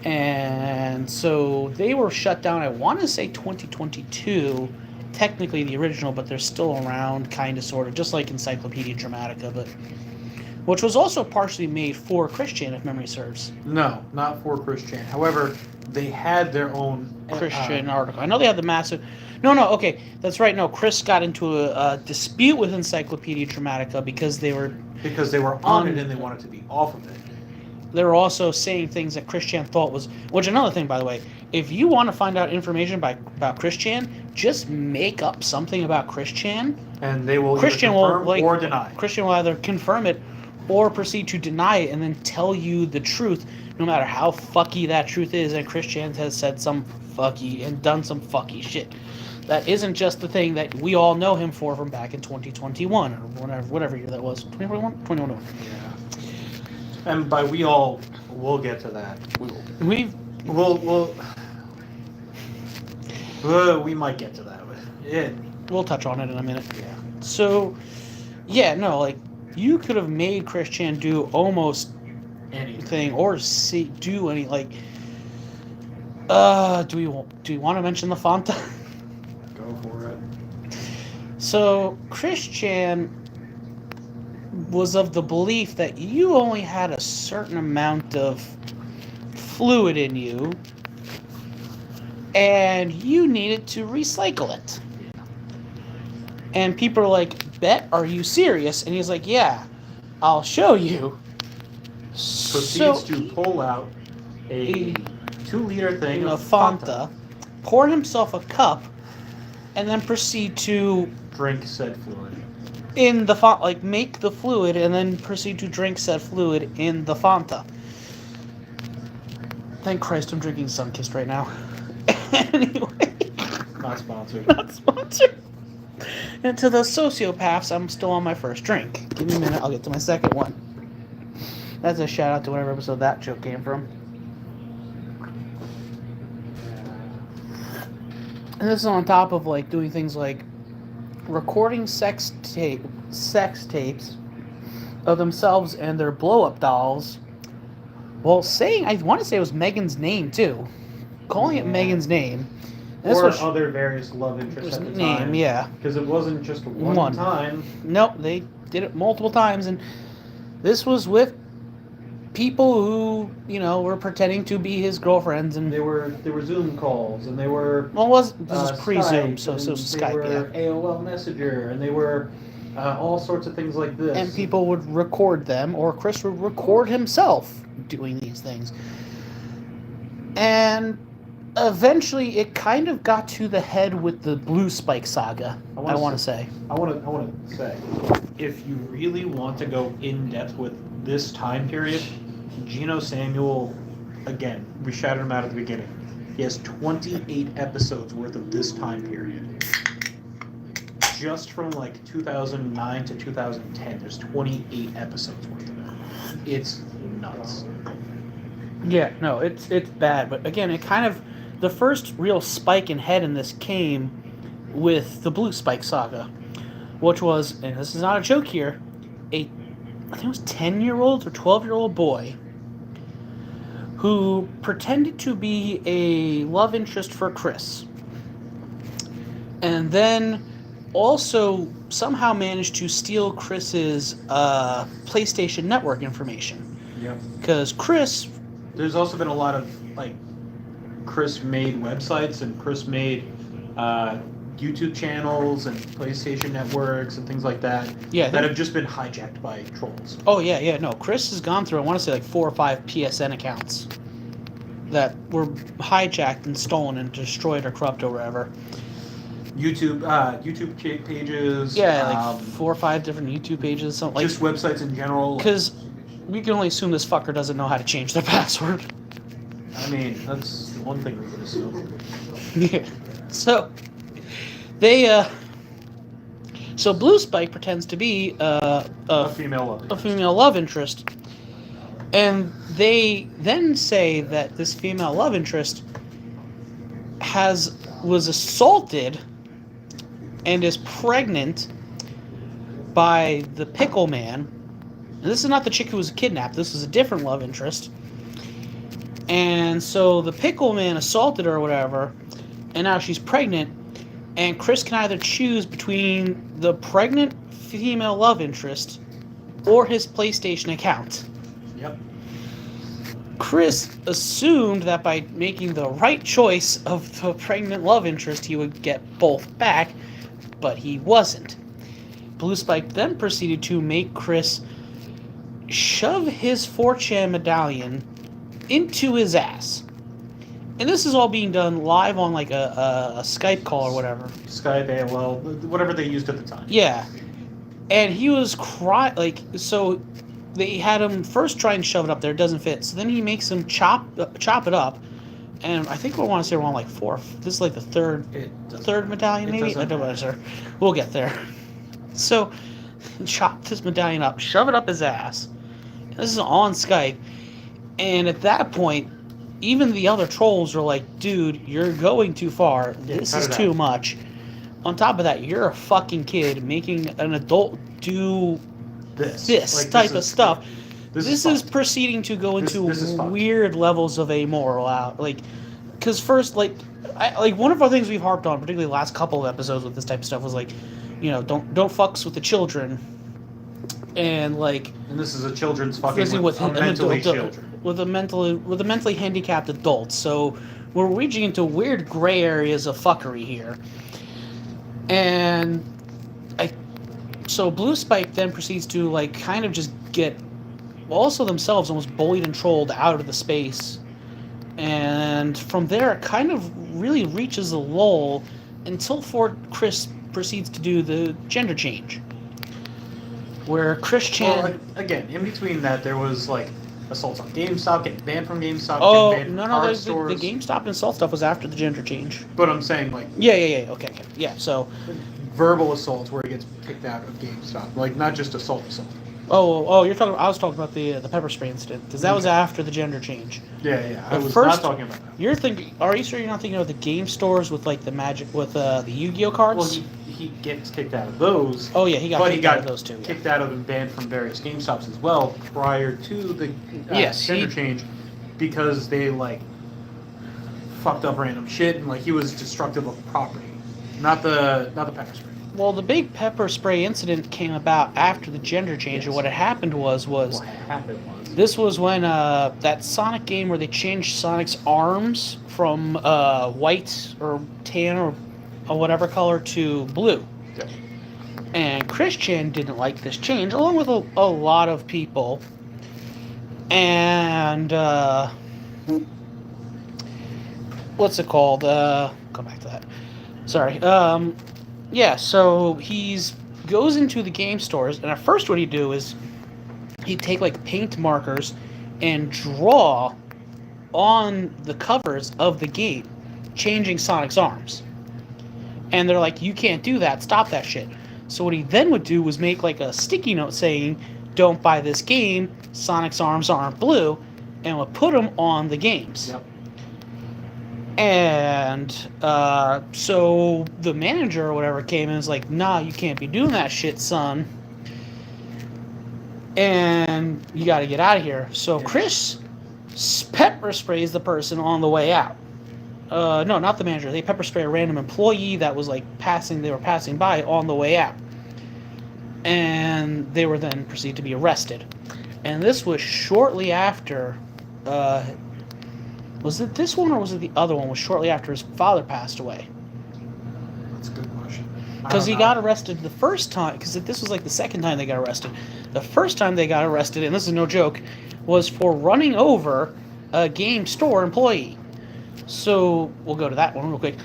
And so they were shut down, I want to say 2022, technically the original, but they're still around, kind of, sort of, just like Encyclopedia Dramatica, but which was also partially made for Christian, if memory serves. No, not for Christian. However, they had their own Christian article. I know they had the massive. No, okay, that's right. No, Chris got into a dispute with Encyclopedia Dramatica because they were on it and they wanted to be off of it. they were also saying things that Christian thought was. Which another thing, by the way, if you want to find out information about Christian, just make up something about Christian, And they will Christian either will confirm or deny. Christian will either confirm it or proceed to deny it and then tell you the truth, no matter how fucky that truth is. And Christian has said some fucky and done some fucky shit. That isn't just the thing that we all know him for from back in 2021 or whatever year that was. 2021? 2021. Yeah. And by we all, we'll get to that. We might get to that. But we'll touch on it in a minute. yeah. So, yeah, no, like, you could have made Christian do almost anything or do any, like, do we want to mention the Fanta? Go for it. So, Christian was of the belief that you only had a certain amount of fluid in you and you needed to recycle it. And people are like, Bet, are you serious? And he's like, yeah, I'll show you. Proceeds to pull out a 2-liter thing of of Fanta, pour himself a cup, and then proceed to drink said fluid. in the make the fluid and then proceed to drink said fluid in the Fanta. Thank Christ I'm drinking Sunkist right now. Anyway. Not sponsored. Not sponsored. And to those sociopaths, I'm still on my first drink. Give me a minute, I'll get to my second one. That's a shout out to whatever episode that joke came from. And this is on top of like doing things like recording sex tapes of themselves and their blow-up dolls. Well, I want to say it was Megan's name too. Calling it Megan's name. And Or other various love interests was at the name, time. yeah. Because it wasn't just one time. Nope, they did it multiple times, and this was with people who, were pretending to be his girlfriends, and They were Zoom calls, and they were this is pre-Zoom, Skype, so and Skype, they were yeah. AOL Messenger, and they were all sorts of things like this. And people would record them, or Chris would record himself doing these things. And eventually, it kind of got to the head with the Blue Spike saga. I want to say. I want to say, if you really want to go in depth with this time period, Geno Samuel, again, we shouted him out at the beginning. He has 28 episodes worth of this time period. Just from like 2009 to 2010, there's 28 episodes worth of it. It's nuts. Yeah, no, it's bad, but again, it kind of the first real spike in head in this came with the Blue Spike saga, which was, and this is not a joke here, I think it was 10-year-old or 12-year-old boy who pretended to be a love interest for Chris, and then also somehow managed to steal Chris's PlayStation Network information. Yep. Because Chris... There's also been a lot of, like, Chris made websites and Chris made YouTube channels and PlayStation networks and things like that. Yeah, that have just been hijacked by trolls. Oh, yeah, no. Chris has gone through, I want to say, like 4 or 5 PSN accounts that were hijacked and stolen and destroyed or corrupted or whatever. YouTube pages. Yeah, like 4 or 5 different YouTube pages, something like. Just websites in general. Because we can only assume this fucker doesn't know how to change their password. I mean, that's the one thing we can assume. Yeah. So they so Blue Spike pretends to be A female love interest, and they then say that this female love interest was assaulted and is pregnant by the Pickle Man. And this is not the chick who was kidnapped. This is a different love interest. And so the Pickle Man assaulted her or whatever, and now she's pregnant. and Chris can either choose between the pregnant female love interest or his PlayStation account. Yep. Chris assumed that by making the right choice of the pregnant love interest, he would get both back, but he wasn't. Blue Spike then proceeded to make Chris shove his 4chan medallion into his ass. And this is all being done live on like a Skype call or whatever. Skype, AOL, whatever they used at the time. Yeah. And he was so they had him first try and shove it up there, it doesn't fit. So then he makes him chop it up. And I think we want to say we're on like this is like the third medallion maybe? I don't know, sir. We'll get there. So chop this medallion up, shove it up his ass. This is on Skype. And at that point, even the other trolls are like, dude, you're going too far. This is too much. On top of that, you're a fucking kid making an adult do this type of stuff. This is proceeding to go into weird levels of amoral. Because first, one of our things we've harped on, particularly the last couple of episodes with this type of stuff, was like, don't fucks with the children. And this is a children's fucking with mentally children. With a mentally handicapped adult. So we're reaching into weird gray areas of fuckery here. And so Blue Spike then proceeds to kind of just get also themselves almost bullied and trolled out of the space. And from there it kind of really reaches a lull until Chris proceeds to do the gender change. Where Chris Chan... Well, again, in between that, there was, assaults on GameStop, getting banned from GameStop, getting banned from card stores. The GameStop and assault stuff was after the gender change. But I'm saying, Yeah, okay. Yeah, so... verbal assaults where he gets kicked out of GameStop. Not just assault. Oh, you're talking... I was talking about the pepper spray incident, because that was after the gender change. Yeah, I was not talking about that. You're thinking... Are you sure you're not thinking of the game stores with, the Magic... with the Yu-Gi-Oh cards? Well, he gets kicked out of those. Oh yeah, he got kicked out of those too. Kicked out of and banned from various GameStops as well prior to the gender change, because they fucked up random shit and he was destructive of property, not the pepper spray. Well, the big pepper spray incident came about after the gender change, and what had happened was this was when that Sonic game where they changed Sonic's arms from white or tan or whatever color to blue. Yeah. And Chris Chan didn't like this change, along with a lot of people. And what's it called? Go back to that. Sorry. Yeah, so goes into the game stores, and at first what he'd do is he'd take paint markers and draw on the covers of the game, changing Sonic's arms. And they're like, you can't do that, stop that shit. So what he then would do was make a sticky note saying, don't buy this game, Sonic's arms aren't blue, and would put them on the games. Yep. And so the manager or whatever came and was like, nah, you can't be doing that shit, son. And you gotta get out of here. So Chris pepper sprays the person on the way out. No, not the manager. They pepper spray a random employee that was they were passing by on the way out. And they were then proceeded to be arrested. And this was shortly after, was it this one or was it the other one? Was shortly after his father passed away. That's a good question. Because he got arrested the first time, because this was the second time they got arrested. The first time they got arrested, and this is no joke, was for running over a game store employee. So we'll go to that one real quick.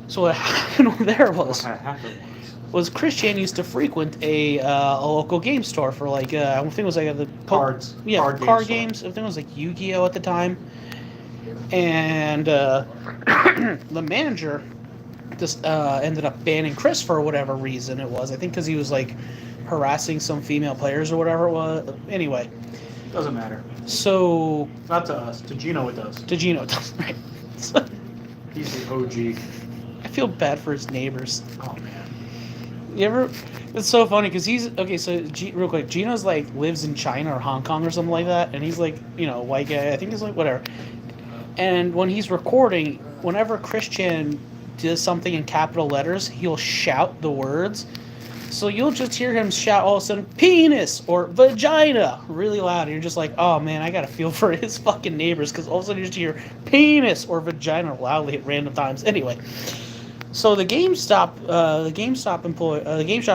So what happened there was Chris Chan used to frequent a local game store for I think it was the cards. Yeah, card games. I think it was Yu-Gi-Oh at the time. And the manager just ended up banning Chris for whatever reason it was. I think because he was harassing some female players or whatever it was. Anyway. Doesn't matter. So... Not to us. To Gino it does. To Gino it does, right. He's the OG. I feel bad for his neighbors. Oh, man. You ever... It's so funny because he's... Okay, so real quick. Gino's lives in China or Hong Kong or something like that. And he's white guy. I think he's whatever. And when he's recording, whenever Chris Chan does something in capital letters, he'll shout the words. So you'll just hear him shout all of a sudden, penis or vagina, really loud. And you're just like, oh man, I gotta feel for his fucking neighbors, because all of a sudden you just hear penis or vagina loudly at random times. Anyway, so the GameStop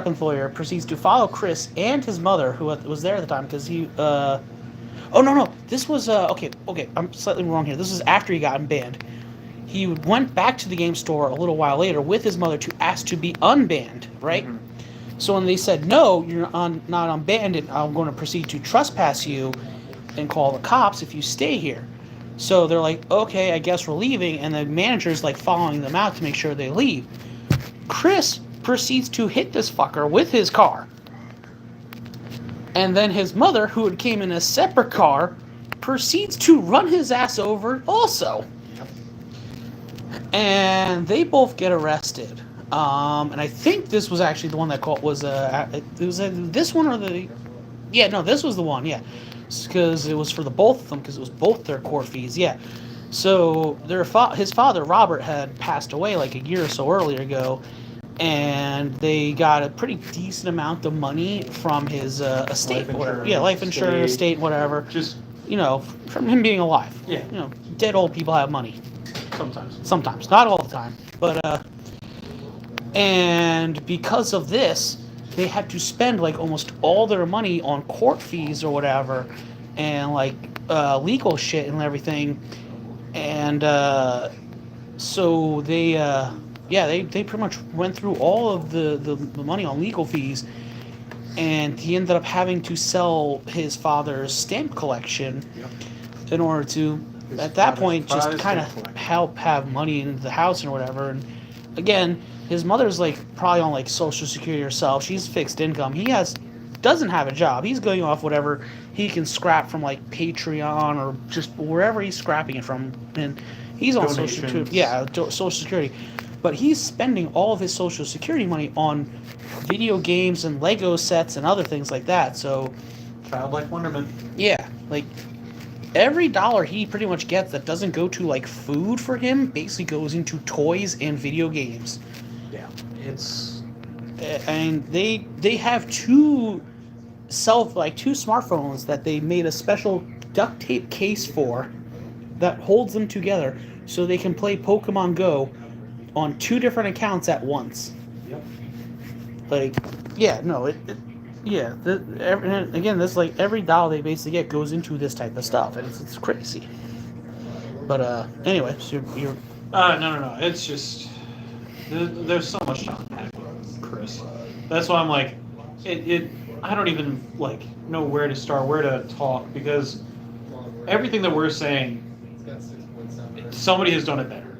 employer proceeds to follow Chris and his mother, who was there at the time, because he. Oh no, this was okay. I'm slightly wrong here. This was after he got banned. He went back to the game store a little while later with his mother to ask to be unbanned, right? Mm-hmm. So when they said, no, you're not unbanned, and I'm going to proceed to trespass you and call the cops if you stay here. So they're like, okay, I guess we're leaving, and the manager's like following them out to make sure they leave. Chris proceeds to hit this fucker with his car. And then his mother, who had came in a separate car, proceeds to run his ass over also. And they both get arrested. And I think this was actually the one that was this one or the, yeah, no, this was the one, yeah, because it was for the both of them, because it was both their court fees, yeah. So his father Robert had passed away like a year or so earlier ago, and they got a pretty decent amount of money from his estate, life insurance, estate, whatever. Just from him being alive. Yeah. Dead old people have money. Sometimes, not all the time, but. And because of this, they had to spend like almost all their money on court fees or whatever, and like legal shit and everything. And so they pretty much went through all of the money on legal fees, and he ended up having to sell his father's stamp collection in order to, at that point, just kind of help have money in the house and whatever. And again, his mother's like probably on like Social Security herself. She's fixed income. He doesn't have a job. He's going off whatever he can scrap from like Patreon or just wherever he's scrapping it from. And he's on Social Security. Yeah, Social Security. But he's spending all of his Social Security money on video games and Lego sets and other things like that. So, childlike wonderment. Yeah, like every dollar he pretty much gets that doesn't go to like food for him basically goes into toys and video games. Yeah, it's. And they have two smartphones that they made a special duct tape case for that holds them together so they can play Pokemon Go on two different accounts at once. Yep. Like, yeah, no, again, this like every dollar they basically get goes into this type of stuff, and it's crazy. But anyway, so you're. No. It's just there's so much to unpack with Chris. That's why I'm like, I don't even like know where to start, where to talk, because everything that we're saying, somebody has done it better.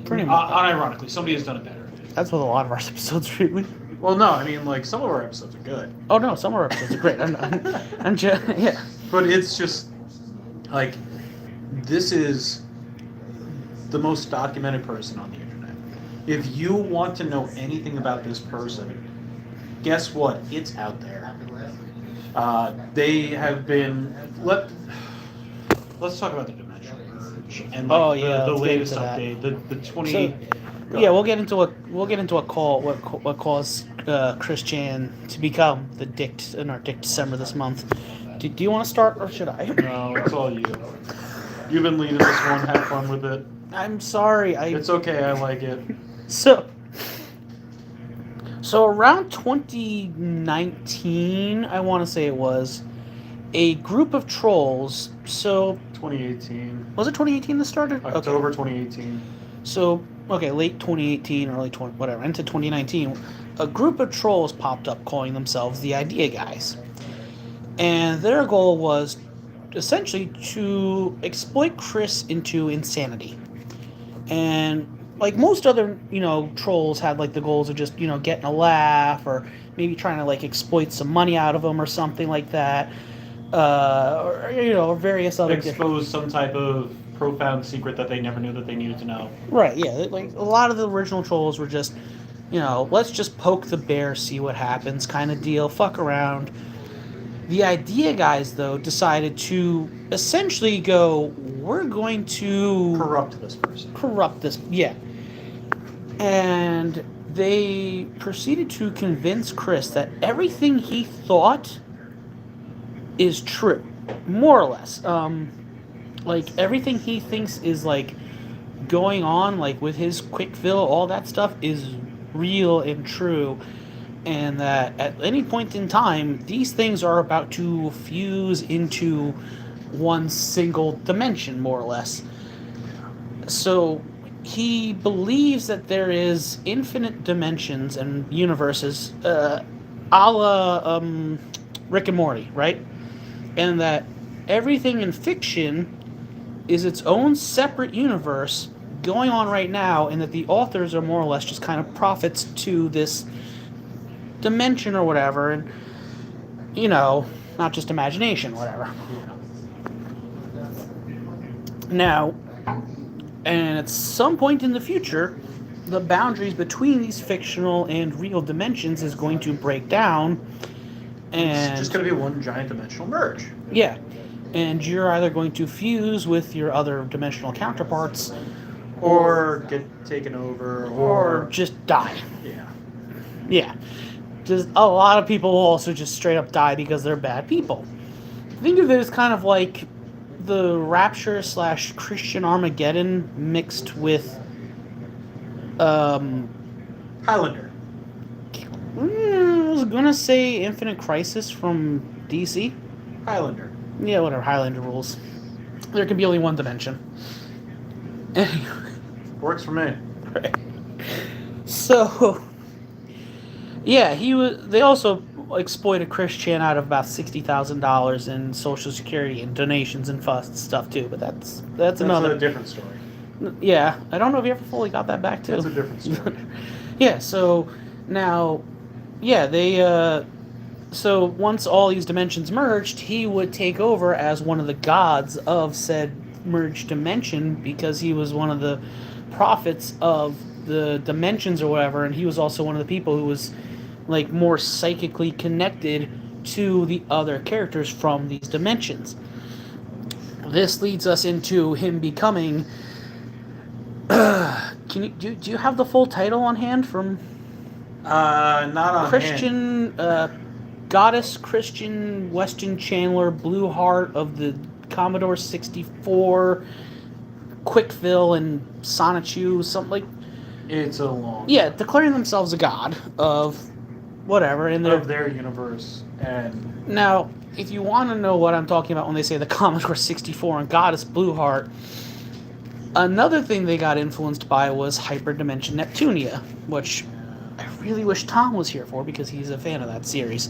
Pretty much. Unironically, somebody has done it better. That's what a lot of our episodes really. Well, no, I mean, like, some of our episodes are good. Oh no, some of our episodes are great. I'm just, yeah. But it's just like, this is the most documented person on the internet. If you want to know anything about this person, guess what? It's out there. They have been. Let's talk about the Dimension Merge and the latest update. The 20. So, yeah, we'll get into a call what caused Chris Chan to become the Dick in our Dick December this month. Do you want to start or should I? No, it's all you. You've been leading this one. Have fun with it. I'm sorry. It's okay. I like it. So around 2019, I want to say it was, a group of trolls. So 2018. Was it 2018 that started? October 2018. So, okay, late 2018, early whatever, into 2019, a group of trolls popped up calling themselves the Idea Guys. And their goal was essentially to exploit Chris into insanity. And like most other, trolls had like the goals of just, getting a laugh or maybe trying to like exploit some money out of them or something like that. Or various other expose some type of profound secret that they never knew that they needed to know. Right, yeah. Like a lot of the original trolls were just, let's just poke the bear, see what happens kind of deal, fuck around. The Idea Guys, though, decided to essentially go, we're going to corrupt this person. Yeah. And they proceeded to convince Chris that everything he thought is true, more or less. Like everything he thinks is like going on, like with his Quickville, all that stuff is real and true, and that at any point in time, these things are about to fuse into one single dimension, more or less. So he believes that there is infinite dimensions and universes, a la Rick and Morty, right? And that everything in fiction is its own separate universe going on right now, and that the authors are more or less just kind of prophets to this dimension or whatever, and not just imagination, whatever. Now, and at some point in the future, the boundaries between these fictional and real dimensions is going to break down, and It's just going to be one giant dimensional merge. yeah, and you're either going to fuse with your other dimensional counterparts, Or get taken over, or just die. yeah. Yeah. Just a lot of people will also just straight up die because they're bad people. Think of it as kind of like the Rapture / Christian Armageddon mixed with Highlander. I was gonna say Infinite Crisis from DC. Highlander. Yeah, whatever, Highlander rules. There can be only one dimension. Anyway. Works for me. Right. So, yeah, they also exploited Chris Chan out of about $60,000 in Social Security and donations and stuff too. But that's another a different story. Yeah, I don't know if you ever fully got that back too. That's a different story. Yeah. So now, yeah, they. So once all these dimensions merged, he would take over as one of the gods of said merged dimension because he was one of the prophets of the dimensions or whatever, and he was also one of the people who was like more psychically connected to the other characters from these dimensions. This leads us into him becoming do you have the full title on hand from Not on Christian Goddess Christian Weston Chandler Blueheart of the Commodore 64 Quickville and Sonichu, something like. It's a long. Yeah, declaring themselves a god of whatever, and Of their universe, and now, if you want to know what I'm talking about when they say the Commodore 64 and Goddess Blueheart, another thing they got influenced by was Hyperdimension Neptunia, which I really wish Tom was here for because he's a fan of that series,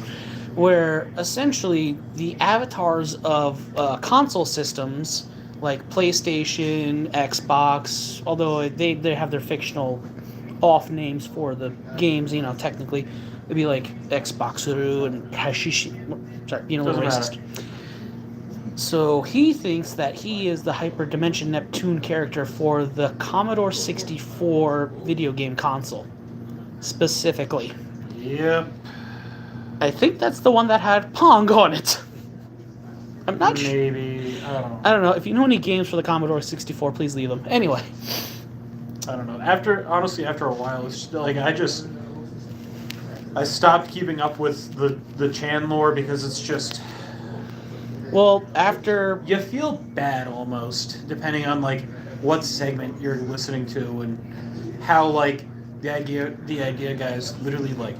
where essentially the avatars of console systems like PlayStation, Xbox, although they have their fictional off names for the games, technically, it'd be like Xboxuru and Hashishi. Sorry, Doesn't racist. So he thinks that he is the Hyperdimension Neptune character for the Commodore 64 video game console, specifically. yep. I think that's the one that had Pong on it. I'm not sure. Maybe I don't know. I don't know. If you know any games for the Commodore 64, please leave them. Anyway. I don't know. After a while, it's like I stopped keeping up with the Chan lore because it's just Well, after you feel bad almost, depending on like what segment you're listening to and how like the idea guys literally like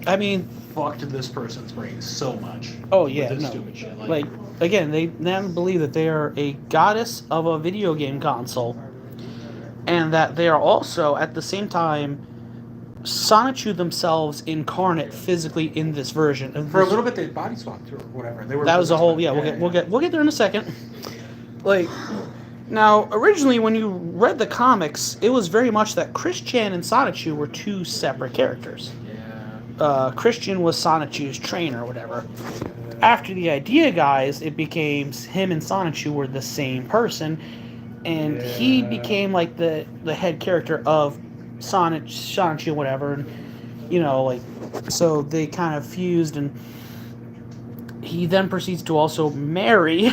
I mean, fucked this person's brain so much. oh yeah, with this no. stupid shit. Like again, they now believe that they are a goddess of a video game console, and that they are also at the same time Sonichu themselves incarnate physically in this version. For a little bit, they body swapped or whatever. They were That was a whole possessed by- we'll get there in a second. Like now, originally when you read the comics, it was very much that Chris Chan and Sonichu were two separate characters. Christian was Sonichu's trainer or whatever. After the Idea guys, it became him and Sonichu were the same person, and he became like the head character of Sonichu whatever, and so they kind of fused, and he then proceeds to also marry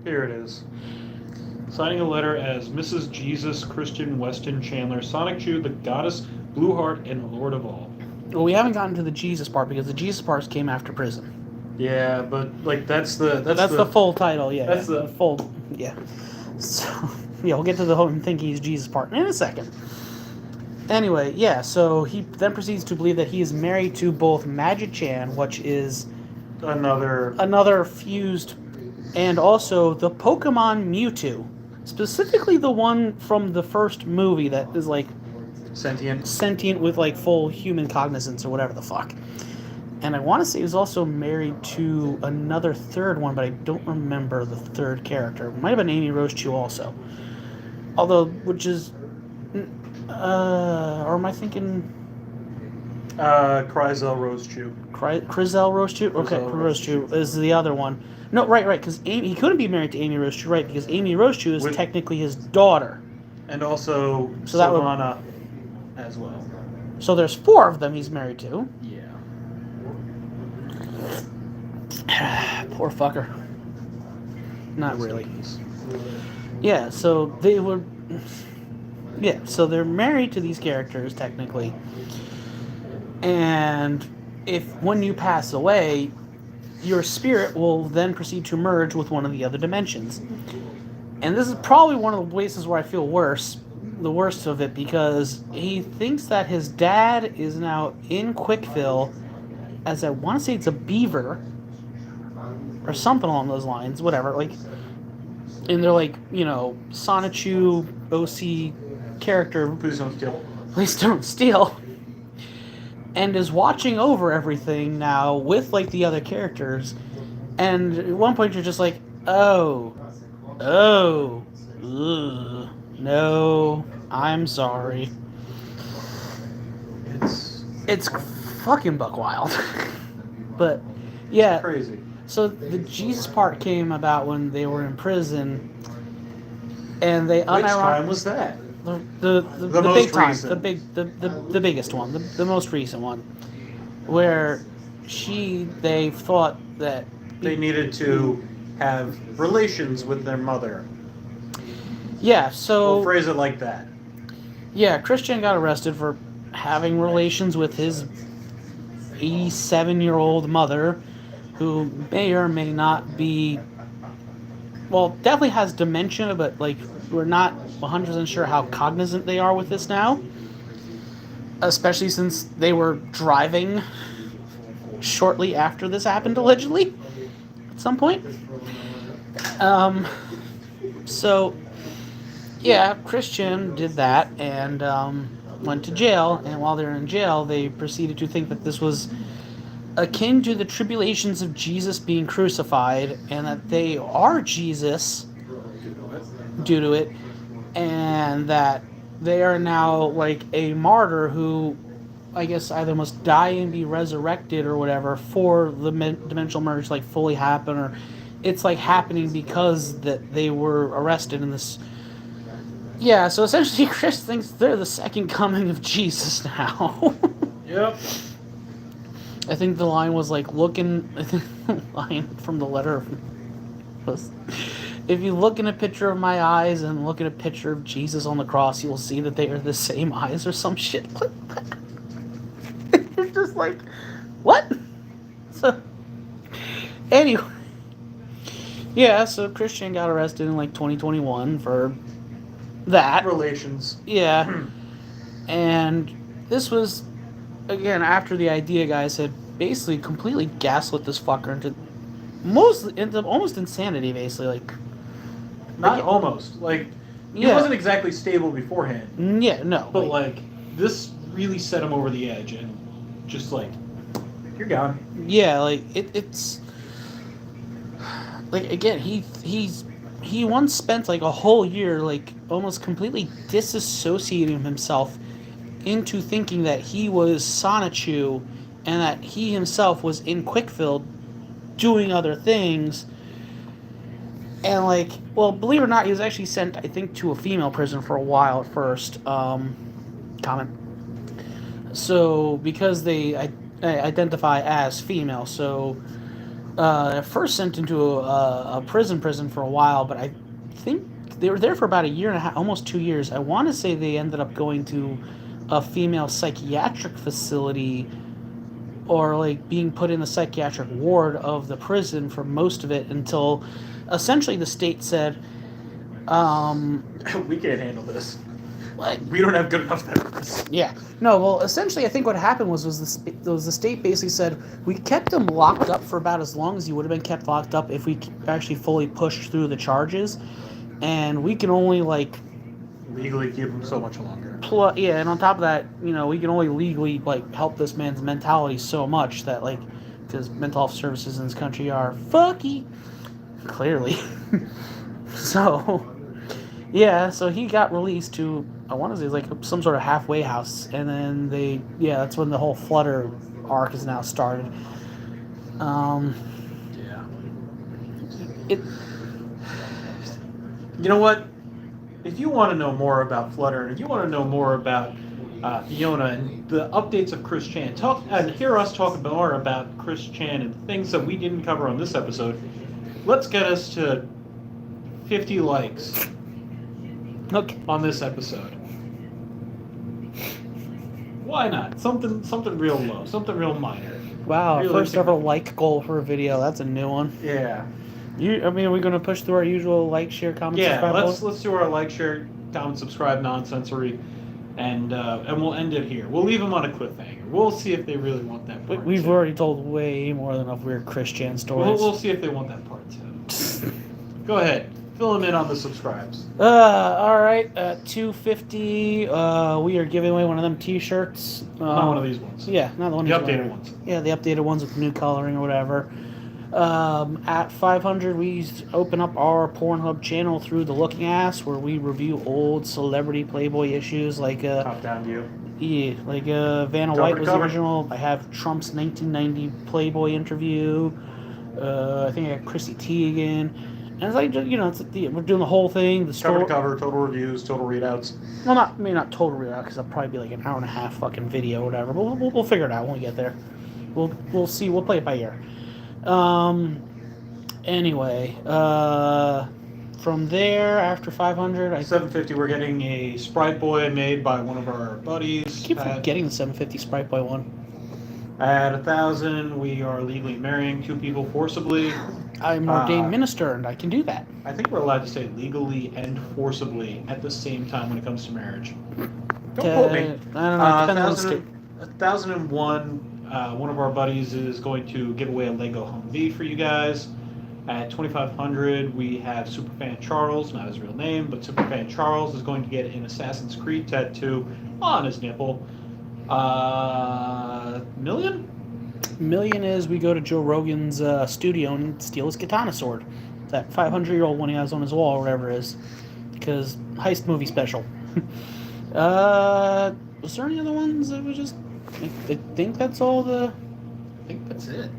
Here it is. signing a letter as Mrs. Jesus Christian Weston Chandler, Sonic Chew, the Goddess, Blueheart, and Lord of All. Well, we haven't gotten to the Jesus part because the Jesus part came after prison. Yeah, but like that's the full title. Yeah, that's yeah, the- full. Yeah. So yeah, we'll get to the whole thinking he's Jesus part in a second. Anyway, yeah. So he then proceeds to believe that he is married to both Magic-Chan, which is another fused, and also the Pokemon Mewtwo, specifically the one from the first movie that is like sentient with like full human cognizance or whatever the fuck. And I want to say he was also married to another third one, but I don't remember the third character. It might have been Amy Rose Chu also. Although, which is, or am I thinking Cryzel Rose Chew. Crizel Rose Chu? Okay, Crizel Rose Chu is the other one. No, right, because he couldn't be married to Amy Rose Chu, right? Because Amy Rose Chu is technically his daughter. And also So that would- Sylvana as well. So there's 4 of them he's married to. Yeah. Poor fucker. Not really. Yeah, so they were. Yeah, so they're married to these characters technically, and when you pass away, your spirit will then proceed to merge with one of the other dimensions. And this is probably one of the places where I feel the worst of it, because he thinks that his dad is now in Quickville, as I want to say it's a beaver or something along those lines, whatever. Like, and they're like, Sonichu OC character. Please don't steal. Please don't steal. And is watching over everything now with like the other characters. And at one point you're just like, ugh, no, I'm sorry. It's fucking buck wild. But yeah, Crazy. so the Jesus part came about when they were in prison, and they Which time was that? the most big time, recent. the biggest one, the most recent one, where they thought that They needed to have relations with their mother. yeah, so We'll phrase it like that. yeah, Christian got arrested for having relations with his 87-year-old mother, who may or may not be, well, definitely has dementia, but like we're not 100% sure how cognizant they are with this now, especially since they were driving shortly after this happened, allegedly, at some point. So yeah, Christian did that and went to jail, and while they were in jail, they proceeded to think that this was akin to the tribulations of Jesus being crucified, and that they are Jesus due to it, and that they are now like a martyr who, I guess, either must die and be resurrected or whatever for the dimensional merge like fully happen, or it's like happening because that they were arrested in this. Yeah, so essentially Chris thinks they're the second coming of Jesus now. Yep. I think the line was like, I think the line from the letter was, if you look in a picture of my eyes and look at a picture of Jesus on the cross, you will see that they are the same eyes, or some shit like that. It's just like, what? So, anyway. Yeah, so Christian got arrested in like 2021 for that. Relations. Yeah. And this was, again, after the idea guys had basically completely gaslit this fucker into almost insanity, basically. Like, Not almost. Like, he Yeah. wasn't exactly stable beforehand. yeah, no. But, like, this really set him over the edge and just, like, you're gone. Yeah, like it's like, again, he once spent like a whole year like almost completely disassociating himself into thinking that he was Sonichu and that he himself was in Quickville doing other things. And like, well, believe it or not, he was actually sent, I think, to a female prison for a while at first. Comment. So because they identify as female, so at first sent into a prison for a while, but I think they were there for about a year and a half, almost 2 years. I want to say they ended up going to a female psychiatric facility, or like being put in the psychiatric ward of the prison for most of it, until essentially the state said, We can't handle this. like, We don't have good enough therapists. yeah, no, well, essentially I think what happened was the state basically said, we kept them locked up for about as long as you would have been kept locked up if we actually fully pushed through the charges, and we can only like Legally keep them so much longer. yeah, and on top of that, we can only legally like help this man's mentality so much that, like, because mental health services in this country are fucky, clearly. So yeah, so he got released to, I want to say, like some sort of halfway house, and then that's when the whole Flutter arc is now started. Yeah. It You know what? If you want to know more about Flutter, and if you want to know more about Fiona and the updates of Chris Chan, hear us talk more about Chris Chan and things that we didn't cover on this episode, let's get us to 50 likes okay. on this episode. Why not? Something real low, something real minor. Wow, Really first ever significant. like goal for a video. That's a new one. Yeah. Are we going to push through our usual like, share, comment, Yeah, subscribe? let's do our like, share, comment, subscribe nonsensory, and we'll end it here. We'll leave them on a cliffhanger. We'll see if they really want that part. We've two. already told way more than enough weird Christian stories. We'll see if they want that part too. Go ahead, fill them in on the subscribes. All right, 250. We are giving away one of them T-shirts. Not one of these ones. Yeah, not the one. The he's updated wearing. ones. Yeah, the updated ones with new coloring or whatever. At 500, we open up our Pornhub channel through the Looking Ass, where we review old celebrity Playboy issues like Top down view. yeah, like Vanna Cover White to was the cover. original. I have Trump's 1990 Playboy interview. I think I got Chrissy Teigen. And it's like, we're doing the whole thing. The Cover story. to cover, total reviews, total readouts. Well, not total readout, because it'll probably be like an hour and a half fucking video or whatever. But we'll figure it out when we get there. We'll see. We'll play it by ear. Anyway, from there, after 500, I 750, we're getting a Sprite Boy made by one of our buddies. keep forgetting the 750 Sprite Boy one. At 1,000, we are legally marrying 2 people forcibly. I'm an ordained minister, and I can do that. I think we're allowed to say legally and forcibly at the same time when it comes to marriage. Don't quote me. I don't know. It depends on the state. 1,001, one of our buddies is going to give away a Lego Humvee for you guys. At 2,500, we have Superfan Charles, not his real name, but Superfan Charles is going to get an Assassin's Creed tattoo on his nipple. Million? Million is we go to Joe Rogan's studio and steal his katana sword. That 500-year-old one he has on his wall or whatever it is. Because heist movie special. Was there any other ones that were just... I think that's all the... I think that's it.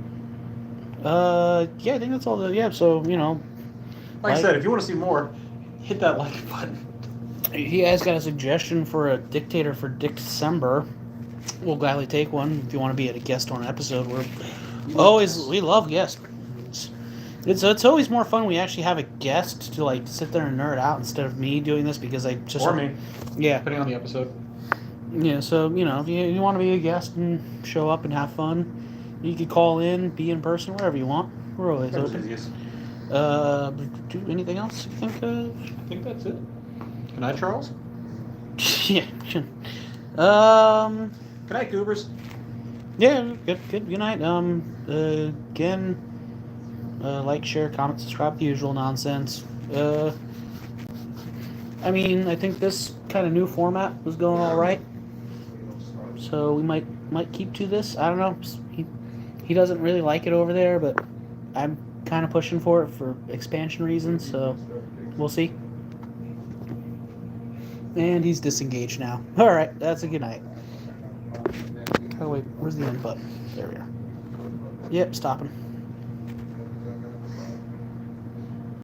Yeah, I think that's all the... Yeah, so, Like I said, if you want to see more, hit that like button. If you guys got a suggestion for a dictator for December, we'll gladly take one. If you want to be a guest on an episode, we love guests. It's always more fun when we actually have a guest to like sit there and nerd out instead of me doing this, because I just Or me, yeah depending on the episode. yeah. So if you want to be a guest and show up and have fun, you could call in, be in person, wherever you want. We're always Whatever's open. easiest. Do anything else you think of? I think that's it. Good night, Charles. Yeah. Good night, Goobers. Yeah, good night. Again, like, share, comment, subscribe, the usual nonsense. I think this kind of new format was going all right, so we might keep to this. I don't know. He doesn't really like it over there, but I'm kind of pushing for it for expansion reasons, so we'll see. And he's disengaged now. All right, that's a good night. Oh wait, where's the end button? There we are. Yep, stopping.